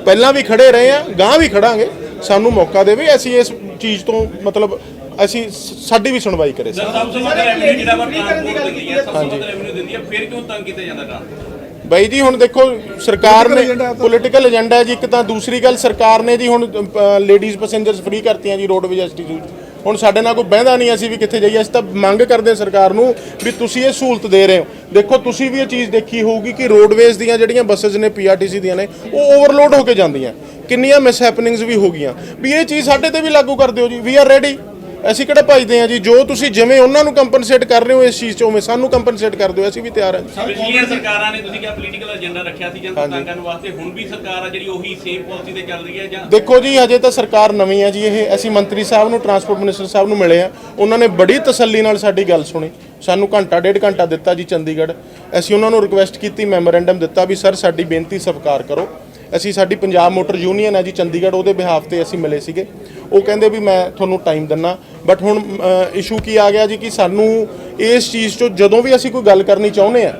ਪਹਿਲਾਂ ਵੀ ਖੜੇ ਰਹੇ ਆ, ਗਾਂ ਵੀ ਖੜਾਂਗੇ। ਸਾਨੂੰ ਮੌਕਾ ਦੇਵੇ, ਅਸੀਂ ਇਸ ਚੀਜ਼ ਤੋਂ ਮਤਲਬ ਅਸੀਂ ਸਾਡੀ ਵੀ ਸੁਣਵਾਈ ਕਰੇ। ਸਭ ਤੋਂ ਵੱਧ ਰੈਵਨਿਊ ਜਿਹੜਾ ਵਾ ਟ੍ਰਾਂਸਪੋਰਟ ਦਿੰਦੀ ਹੈ, ਸਭ ਤੋਂ ਵੱਧ ਰੈਵਨਿਊ ਦਿੰਦੀ ਹੈ, ਫਿਰ ਕਿਉਂ ਤੰਗ ਕੀਤਾ ਜਾਂਦਾ ਟ੍ਰਾਂਸਪੋਰਟ? ਬਾਈ ਜੀ ਹੁਣ ਦੇਖੋ ਸਰਕਾਰ ਨੇ ਪੋਲੀਟੀਕਲ ਏਜੰਡਾ ਹੈ ਜੀ ਇੱਕ ਤਾਂ। ਦੂਸਰੀ ਗੱਲ ਸਰਕਾਰ ਨੇ ਜੀ ਹੁਣ ਲੇਡੀਜ਼ ਪੈਸੇਂਜਰਸ ਫ੍ਰੀ ਕਰਤੀਆਂ ਜੀ ਰੋਡਵੇਜ਼ ਇੰਸਟੀਚਿਊਟ। ਹੁਣ ਸਾਡੇ ਨਾਲ ਕੋਈ ਬਹਿੰਦਾ ਨਹੀਂ, ਅਸੀਂ ਵੀ ਕਿੱਥੇ ਜਾਈਏ। ਅਸੀਂ ਤਾਂ ਮੰਗ ਕਰਦੇ ਹਾਂ ਸਰਕਾਰ ਨੂੰ ਵੀ ਤੁਸੀਂ ਇਹ ਸਹੂਲਤ ਦੇ ਰਹੇ ਹੋ। ਦੇਖੋ ਤੁਸੀਂ ਵੀ ਇਹ ਚੀਜ਼ ਦੇਖੀ ਹੋਊਗੀ ਕਿ ਰੋਡਵੇਜ਼ ਦੀਆਂ ਜਿਹੜੀਆਂ ਬੱਸਸ ਨੇ ਪੀਆਰਟੀਸੀ ਦੀਆਂ ਨੇ ਉਹ ਓਵਰਲੋਡ ਹੋ ਕੇ ਜਾਂਦੀਆਂ, ਕਿੰਨੀਆਂ ਮਿਸ ਹੈਪਨਿੰਗਸ ਵੀ ਹੋ ਗਈਆਂ। ਵੀ ਇਹ ਚੀਜ਼ ਸਾਡੇ ਤੇ ਵੀ ਲਾਗੂ ਕਰ ਦਿਓ ਜੀ, ਵੀ ਆਰ ਰੈਡੀ। ਅਸੀਂ ਕਿਹੜਾ ਭੱਜਦੇ ਹਾਂ ਜੀ, ਜੋ ਤੁਸੀਂ ਜਿਵੇਂ ਉਹਨਾਂ ਨੂੰ ਕੰਪਨਸੇਟ ਕਰ ਰਹੇ ਹੋ ਇਸ ਚੀਜ਼ 'ਚ ਉਵੇਂ ਸਾਨੂੰ ਕੰਪਨਸੇਟ ਕਰ ਦਿਓ, ਅਸੀਂ ਵੀ ਤਿਆਰ ਹਾਂ। ਪਿਛਲੀਆਂ ਸਰਕਾਰਾਂ ਨੇ ਤੁਸੀਂ ਕਿਹਾ ਪੋਲੀਟੀਕਲ ਏਜੰਡਾ ਰੱਖਿਆ ਸੀ ਜਨਤਾ ਤੰਗ ਕਰਨ ਵਾਸਤੇ, ਹੁਣ ਵੀ ਸਰਕਾਰ ਆ ਜਿਹੜੀ ਉਹੀ ਸੇਮ ਪਾਲਿਸੀ ਤੇ ਚੱਲ ਰਹੀ ਹੈ ਜਾਂ? ਦੇਖੋ ਜੀ ਹਜੇ ਤਾਂ ਸਰਕਾਰ ਨਵੀਂ ਹੈ ਜੀ ਇਹ। ਅਸੀਂ ਮੰਤਰੀ ਸਾਹਿਬ ਨੂੰ, ਟਰਾਂਸਪੋਰਟ ਮਿਨਿਸਟਰ ਸਾਹਿਬ ਨੂੰ ਮਿਲੇ ਆ, ਉਹਨਾਂ ਨੇ ਬੜੀ ਤਸੱਲੀ ਨਾਲ ਸਾਡੀ ਗੱਲ ਸੁਣੀ, ਸਾਨੂੰ ਘੰਟਾ ਡੇਢ ਘੰਟਾ ਦਿੱਤਾ ਜੀ ਚੰਡੀਗੜ੍ਹ। ਅਸੀਂ ਉਹਨਾਂ ਨੂੰ ਰਿਕੁਐਸਟ ਕੀਤੀ, ਮੈਮੋਰੈਂਡਮ ਦਿੱਤਾ ਵੀ ਸਰ ਸਾਡੀ ਬੇਨਤੀ ਸਵੀਕਾਰ ਕਰੋ। ਅਸੀਂ ਸਾਡੀ ਪੰਜਾਬ ਮੋਟਰ ਯੂਨੀਅਨ ਹੈ ਜੀ ਚੰਡੀਗੜ੍ਹ, ਉਹਦੇ ਬਿਹਾਫ ਤੇ ਅਸੀਂ ਮਿਲੇ ਸੀਗੇ। ਉਹ ਕਹਿੰਦੇ ਵੀ ਮੈਂ ਤੁਹਾਨੂੰ ਟਾਈਮ ਦਿੰਦਾ, ਬਟ ਹੁਣ ਇਸ਼ੂ ਕੀ ਆ ਗਿਆ ਜੀ ਕਿ ਸਾਨੂੰ ਇਸ ਚੀਜ਼ 'ਚੋਂ ਜਦੋਂ ਵੀ ਅਸੀਂ ਕੋਈ ਗੱਲ ਕਰਨੀ ਚਾਹੁੰਦੇ ਆ,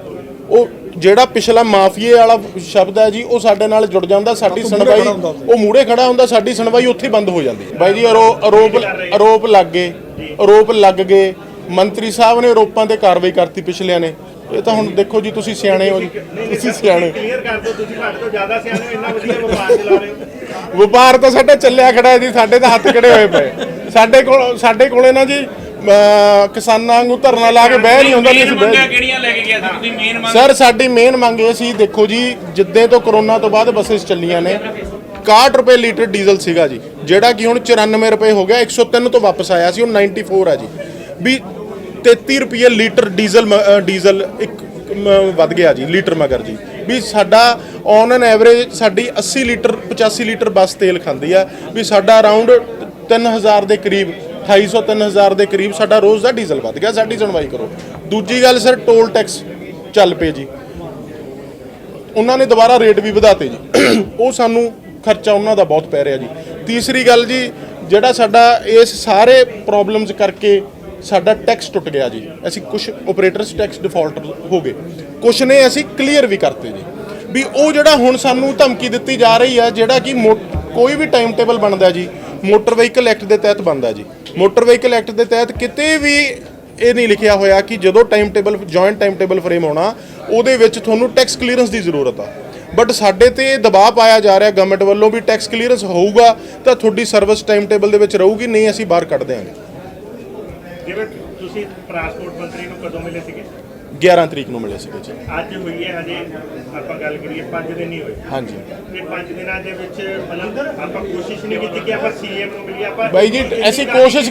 ਉਹ ਜਿਹੜਾ ਪਿਛਲਾ ਮਾਫੀਏ ਵਾਲਾ ਸ਼ਬਦ ਹੈ ਜੀ ਉਹ ਸਾਡੇ ਨਾਲ ਜੁੜ ਜਾਂਦਾ। ਸਾਡੀ ਸੁਣਵਾਈ ਉਹ ਮੂਹਰੇ ਖੜਾ ਹੁੰਦਾ, ਸਾਡੀ ਸੁਣਵਾਈ ਉੱਥੇ ਬੰਦ ਹੋ ਜਾਂਦੀ। ਬਾਈ ਜੀ ਆਰੋਪ ਲੱਗ ਗਏ। ਮੰਤਰੀ ਸਾਹਿਬ ਨੇ ਆਰੋਪਾਂ ਤੇ ਕਾਰਵਾਈ ਕਰਤੀ ਪਿਛਲਿਆਂ ਨੇ। ਇਹ ਤਾਂ ਹੁਣ ਦੇਖੋ ਜੀ ਤੁਸੀਂ ਸਿਆਣੇ ਹੋ ਜੀ, ਤੁਸੀਂ ਸਿਆਣੇ। ਕਲੀਅਰ ਕਰ ਦਿਓ, ਤੁਸੀਂ ਸਾਡੇ ਤੋਂ ਜ਼ਿਆਦਾ ਸਿਆਣੇ ਹੋ, ਇੰਨਾ ਵਧੀਆ ਵਪਾਰ ਚਲਾ ਰਹੇ ਹੋ। ਵਪਾਰ ਤਾਂ ਸਾਡਾ ਚੱਲਿਆ ਖੜਾ ਹੈ ਜੀ, ਸਾਡੇ ਤਾਂ ਹੱਥ ਖੜੇ ਹੋਏ ਪਏ। ਸਾਡੇ ਕੋਲੇ ਨਾ ਜੀ ਕਿਸਾਨਾਂ ਨੂੰ ਧਰਨਾ ਲਾ ਕੇ ਬਹਿ ਨਹੀਂ ਹੁੰਦਾ ਜੀ। ਕਿਹੜੀਆਂ ਲੈ ਕੇ ਗਿਆ ਸੀ ਤੁਸੀਂ ਮੇਨ ਮੰਗ? ਸਰ ਸਾਡੀ ਮੇਨ ਮੰਗ ਇਹ ਸੀ, ਦੇਖੋ ਜੀ ਜਿੱਦੇ ਤੋਂ ਕਰੋਨਾ ਤੋਂ ਬਾਅਦ ਬੱਸਿਸ ਚੱਲੀਆਂ ਨੇ 61 ਰੁਪਏ ਲੀਟਰ ਡੀਜ਼ਲ ਸੀਗਾ ਜੀ, ਜਿਹੜਾ ਕਿ ਹੁਣ 94 ਰੁਪਏ ਹੋ ਗਿਆ, 103 ਤੋਂ ਵਾਪਸ ਆਇਆ ਸੀ, ਹੁਣ 94 ਹੈ ਜੀ। ਵੀ 33 ਰੁਪਏ ਲੀਟਰ ਡੀਜ਼ਲ ਇੱਕ ਵੱਧ ਗਿਆ ਜੀ ਲੀਟਰ ਮਗਰ ਜੀ। ਵੀ ਸਾਡਾ ਔਨ ਐਨ ਐਵਰੇਜ ਸਾਡੀ 80 ਲੀਟਰ 85 ਲੀਟਰ ਬੱਸ ਤੇਲ ਖਾਂਦੀ ਆ। ਵੀ ਸਾਡਾ ਅਰਾਊਂਡ 3000 ਦੇ ਕਰੀਬ 2800 3000 ਦੇ ਕਰੀਬ ਸਾਡਾ ਰੋਜ਼ ਦਾ ਡੀਜ਼ਲ ਵੱਧ ਗਿਆ। ਸਾਡੀ ਸੁਣਵਾਈ ਕਰੋ। ਦੂਜੀ ਗੱਲ ਸਰ ਟੋਲ ਟੈਕਸ ਚੱਲ ਪਏ ਜੀ, ਉਹਨਾਂ ਨੇ ਦੁਬਾਰਾ ਰੇਟ ਵੀ ਵਧਾਤੇ ਜੀ। ਉਹ ਸਾਨੂੰ ਖਰਚਾ ਉਹਨਾਂ ਦਾ ਬਹੁਤ ਪੈ ਰਿਹਾ ਜੀ। ਤੀਸਰੀ ਗੱਲ ਜੀ ਜਿਹੜਾ ਸਾਡਾ ਇਸ ਸਾਰੇ ਪ੍ਰੋਬਲਮਸ ਕਰਕੇ ਸਾਡਾ ਟੈਕਸ ਟੁੱਟ ਗਿਆ ਜੀ। ਅਸੀਂ ਕੁਝ ਆਪਰੇਟਰਸ ਟੈਕਸ ਡਿਫਾਲਟਰ ਹੋ ਗਏ, ਕੁਝ ਨੇ ਅਸੀਂ ਕਲੀਅਰ ਵੀ ਕਰਤੇ ਜੀ। ਵੀ ਉਹ ਜਿਹੜਾ ਹੁਣ ਸਾਨੂੰ ਧਮਕੀ ਦਿੱਤੀ ਜਾ ਰਹੀ ਹੈ, ਜਿਹੜਾ ਕਿ ਕੋਈ ਵੀ ਟਾਈਮ ਟੇਬਲ ਬਣਦਾ ਜੀ ਮੋਟਰ ਵਹੀਕਲ ਐਕਟ ਦੇ ਤਹਿਤ ਬਣਦਾ ਜੀ। ਮੋਟਰ ਵਹੀਕਲ ਐਕਟ ਦੇ ਤਹਿਤ ਕਿਤੇ ਵੀ ਇਹ ਨਹੀਂ ਲਿਖਿਆ ਹੋਇਆ ਕਿ ਜਦੋਂ time table joint time table frame ਹੋਣਾ ਉਹਦੇ ਵਿੱਚ ਤੁਹਾਨੂੰ ਟੈਕਸ ਕਲੀਅਰੈਂਸ ਦੀ ਜ਼ਰੂਰਤ ਆ। ਬਟ ਸਾਡੇ ਤੇ ਦਬਾਅ ਪਾਇਆ ਜਾ ਰਿਹਾ ਗਵਰਨਮੈਂਟ ਵੱਲੋਂ ਵੀ ਟੈਕਸ ਕਲੀਅਰੈਂਸ ਹੋਊਗਾ ਤਾਂ ਤੁਹਾਡੀ ਸਰਵਿਸ ਟਾਈਮ ਟੇਬਲ ਦੇ ਵਿੱਚ ਰਹੂਗੀ, ਨਹੀਂ ਅਸੀਂ ਬਾਹਰ ਕੱਢ ਦਿਆਂਗੇ। ਜਿਵੇਂ ਤੁਸੀਂ ਟਰਾਂਸਪੋਰਟ ਮੰਤਰੀ ਨੂੰ ਕਦੋਂ ਮਿਲੇ ਸੀਗੇ? 11 ਤਰੀਕ ਨੂੰ ਮਿਲੇ ਸੀਗੇ ਜੀ। ਅੱਜ ਹੋਈ ਹੈ, ਹਜੇ ਆਪਾਂ ਗੱਲ ਕਰੀਏ 5 ਦਿਨ ਹੀ ਹੋਏ। ਹਾਂਜੀ। ਇਹ 5 ਦਿਨਾਂ ਦੇ ਵਿੱਚ ਮਤਲਬ ਆਪਾਂ ਕੋਸ਼ਿਸ਼ ਨਹੀਂ ਕੀਤੀ ਕਿ ਆਪਾਂ ਸੀਐਮ ਨੂੰ ਮਿਲੀਏ। ਆਪਾਂ ਬਾਈ ਜੀ ਅਸੀਂ ਕੋਸ਼ਿਸ਼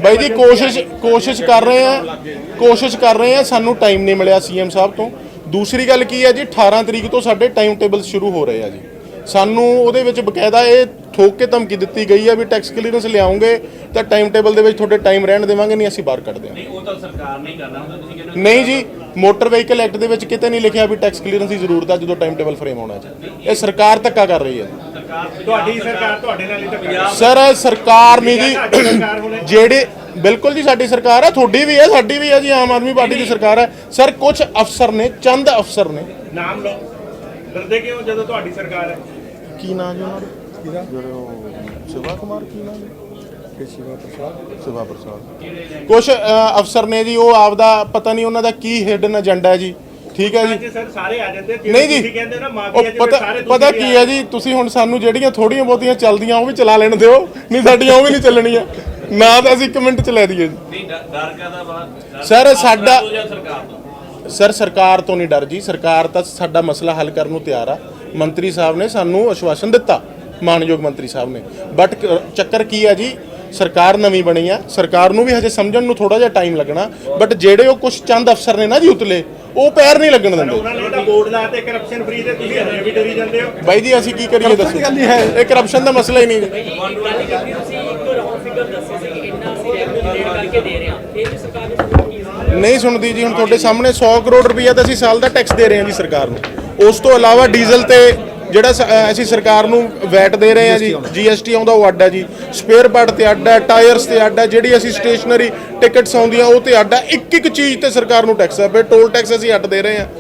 ਬਾਈ ਜੀ ਕੋਸ਼ਿਸ਼ ਕਰ ਰਹੇ ਹਾਂ, ਸਾਨੂੰ ਟਾਈਮ ਨਹੀਂ ਮਿਲਿਆ ਸੀਐਮ ਸਾਹਿਬ ਤੋਂ। ਦੂਸਰੀ ਗੱਲ ਕੀ ਹੈ ਜੀ 18 ਤਰੀਕ ਤੋਂ ਸਾਡੇ ਟਾਈਮ ਟੇਬਲ ਸ਼ੁਰੂ ਹੋ ਰਹੇ ਆ ਜੀ। ਸਾਨੂੰ ਉਹਦੇ ਵਿੱਚ ਬਕਾਇਦਾ ਇਹ ਠੋਕ ਕੇ ਧਮਕੀ ਦਿੱਤੀ ਗਈ ਹੈ ਵੀ ਟੈਕਸ ਕਲੀਅਰੈਂਸ ਲਿਆਉਂਗੇ ਤਾਂ ਟਾਈਮ ਟੇਬਲ ਦੇ ਵਿੱਚ ਤੁਹਾਡੇ ਟਾਈਮ ਰਹਿਣ ਦੇਵਾਂਗੇ, ਨਹੀਂ ਅਸੀਂ ਬਾਹਰ ਕੱਢ ਦਿਆਂਗੇ। ਨਹੀਂ ਉਹ ਤਾਂ ਸਰਕਾਰ ਨਹੀਂ ਕਰਨਾ ਹੁੰਦਾ, ਤੁਸੀਂ ਕਹਿੰਦੇ ਨਹੀਂ ਜੀ ਮੋਟਰ ਵਹੀਕਲ ਐਕਟ ਦੇ ਵਿੱਚ ਕਿਤੇ ਨਹੀਂ ਲਿਖਿਆ ਵੀ ਟੈਕਸ ਕਲੀਅਰੈਂਸ ਦੀ ਜ਼ਰੂਰਤ ਹੈ ਜਦੋਂ ਟਾਈਮ ਟੇਬਲ ਫਰੇਮ ਹੋਣਾ ਜੀ। ਇਹ ਸਰਕਾਰ ਧੱਕਾ ਕਰ ਰਹੀ ਹੈ। ਤੁਹਾਡੀ ਸਰਕਾਰ ਤੁਹਾਡੇ ਨਾਲ ਹੀ ਤਾਂ ਪੰਜਾਬ ਸਰ ਸਰਕਾਰ ਨਹੀਂ ਜੀ, ਜਿਹੜੇ ਬਿਲਕੁਲ ਜੀ ਸਾਡੀ ਸਰਕਾਰ ਹੈ, ਤੁਹਾਡੀ ਵੀ ਹੈ, ਸਾਡੀ ਵੀ ਹੈ ਜੀ, ਆਮ ਆਦਮੀ ਪਾਰਟੀ ਦੀ ਸਰਕਾਰ ਹੈ। ਸਰ ਕੁਝ ਅਫਸਰ ਨੇ, ਚੰਦ ਅਫਸਰ ਨੇ। ਨਾਮ ਲਓ, ਡਰਦੇ ਕਿਉਂ ਜਦੋਂ ਤੁਹਾਡੀ ਸਰਕਾਰ ਹੈ? ਕੀ ਨਾਮ ਜੀ ਉਹਨਾਂ ਦਾ? ਸ਼ਿਵਾ ਕੁਮਾਰ ਕੀ ਨਾਮ ਹੈ? ਸ਼ਿਵਾ ਪ੍ਰਸਾਦ। ਕੁਝ ਅਫਸਰ ਨੇ ਜੀ, ਉਹ ਆਪਦਾ ਪਤਾ ਨਹੀਂ ਉਹਨਾਂ ਦਾ ਕੀ ਹਿਡਨ ਏਜੰਡਾ ਹੈ ਜੀ। ਠੀਕ ਹੈ ਜੀ। ਸਰ ਸਾਰੇ ਆ ਜਾਂਦੇ ਨਹੀਂ ਜੀ, ਤੁਸੀਂ ਕਹਿੰਦੇ ਨਾ ਮਾਫੀਆ ਪਤਾ ਕੀ ਹੈ ਜੀ, ਤੁਸੀਂ ਹੁਣ ਸਾਨੂੰ ਜਿਹੜੀਆਂ ਥੋੜੀਆਂ ਬਹੁਤੀਆਂ ਚੱਲਦੀਆਂ ਉਹ ਵੀ ਚਲਾ ਲੈਣ ਦਿਓ, ਨਹੀਂ ਸਾਡੀਆਂ ਉਹ ਵੀ ਨਹੀਂ ਚੱਲਣੀਆਂ। ਨਾ ਤਾਂ ਅਸੀਂ 1 ਮਿੰਟ ਚ ਲੈ ਦਈਏ ਜੀ। ਨਹੀਂ ਡਰ ਕਾਹਦਾ ਬਾਤ ਸਰ ਸਾਡਾ ਸਰਕਾਰ ਤੋਂ? ਸਰ ਸਰਕਾਰ ਤੋਂ ਨਹੀਂ ਡਰ ਜੀ, ਸਰਕਾਰ ਤਾਂ ਸਾਡਾ ਮਸਲਾ ਹੱਲ ਕਰਨ ਨੂੰ ਤਿਆਰ ਆ। ਮੰਤਰੀ ਸਾਹਿਬ ਨੇ ਸਾਨੂੰ ਆਸ਼ਵਾਸਨ ਦਿੱਤਾ, ਮਾਨਯੋਗ ਮੰਤਰੀ ਸਾਹਿਬ ਨੇ। ਬਟ ਚੱਕਰ ਕੀ ਹੈ ਜੀ, ਸਰਕਾਰ ਨਵੀਂ ਬਣੀ ਆ, ਸਰਕਾਰ ਨੂੰ ਵੀ ਹਜੇ ਸਮਝਣ ਨੂੰ ਥੋੜਾ ਜਿਹਾ ਟਾਈਮ ਲੱਗਣਾ। ਬਟ ਜਿਹੜੇ ਉਹ ਕੁਝ ਚੰਦ ਅਫਸਰ ਨੇ ਨਾ ਜੀ ਉਤਲੇ, ਉਹ ਪੈਰ ਨਹੀਂ ਲੱਗਣ ਦਿੰਦੇ। ਉਹਨਾਂ ਨੇ ਤਾਂ ਬੋਰਡ ਲਾਤੇ ਕਰਪਸ਼ਨ ਫ੍ਰੀ ਤੇ, ਤੁਸੀਂ ਹਜੇ ਵੀ ਡਰੀ ਜਾਂਦੇ ਹੋ। ਬਾਈ ਜੀ ਅਸੀਂ ਕੀ ਕਰੀਏ ਦੱਸੋ, ਇਹ ਕਰਪਸ਼ਨ ਦਾ ਮਸਲਾ ਹੀ ਨਹੀਂ ਜੀ। ਨਹੀਂ ਸੁਣਦੀ ਜੀ। ਹੁਣ ਤੁਹਾਡੇ ਸਾਹਮਣੇ 100 ਕਰੋੜ ਰੁਪਈਆ ਤਾਂ ਅਸੀਂ ਸਾਲ ਦਾ ਟੈਕਸ ਦੇ ਰਹੇ ਹਾਂ ਜੀ ਸਰਕਾਰ ਨੂੰ। ਉਸ ਤੋਂ ਇਲਾਵਾ ਡੀਜ਼ਲ ਤੇ ਜਿਹੜਾ ਅਸੀਂ ਸਰਕਾਰ ਨੂੰ ਵੈਟ ਦੇ ਰਹੇ ਹਾਂ ਜੀ, GST ਆਉਂਦਾ ਉਹ ਅੱਡ ਹੈ ਜੀ, ਸਪੇਅਰ ਪਾਰਟ ਤੇ ਅੱਡ ਹੈ, ਟਾਇਰਸ ਤੇ ਅੱਡ ਹੈ, ਜਿਹੜੀ ਅਸੀਂ ਸਟੇਸ਼ਨਰੀ ਟਿਕਟਸ ਆਉਂਦੀਆਂ ਉਹ ਤੇ ਅੱਡ ਹੈ। ਇੱਕ ਇੱਕ ਚੀਜ਼ ਤੇ ਸਰਕਾਰ ਨੂੰ ਟੈਕਸ ਹੈ, ਫਿਰ ਟੋਲ ਟੈਕਸ ਅਸੀਂ ਅੱਡ ਦੇ ਰਹੇ ਹਾਂ।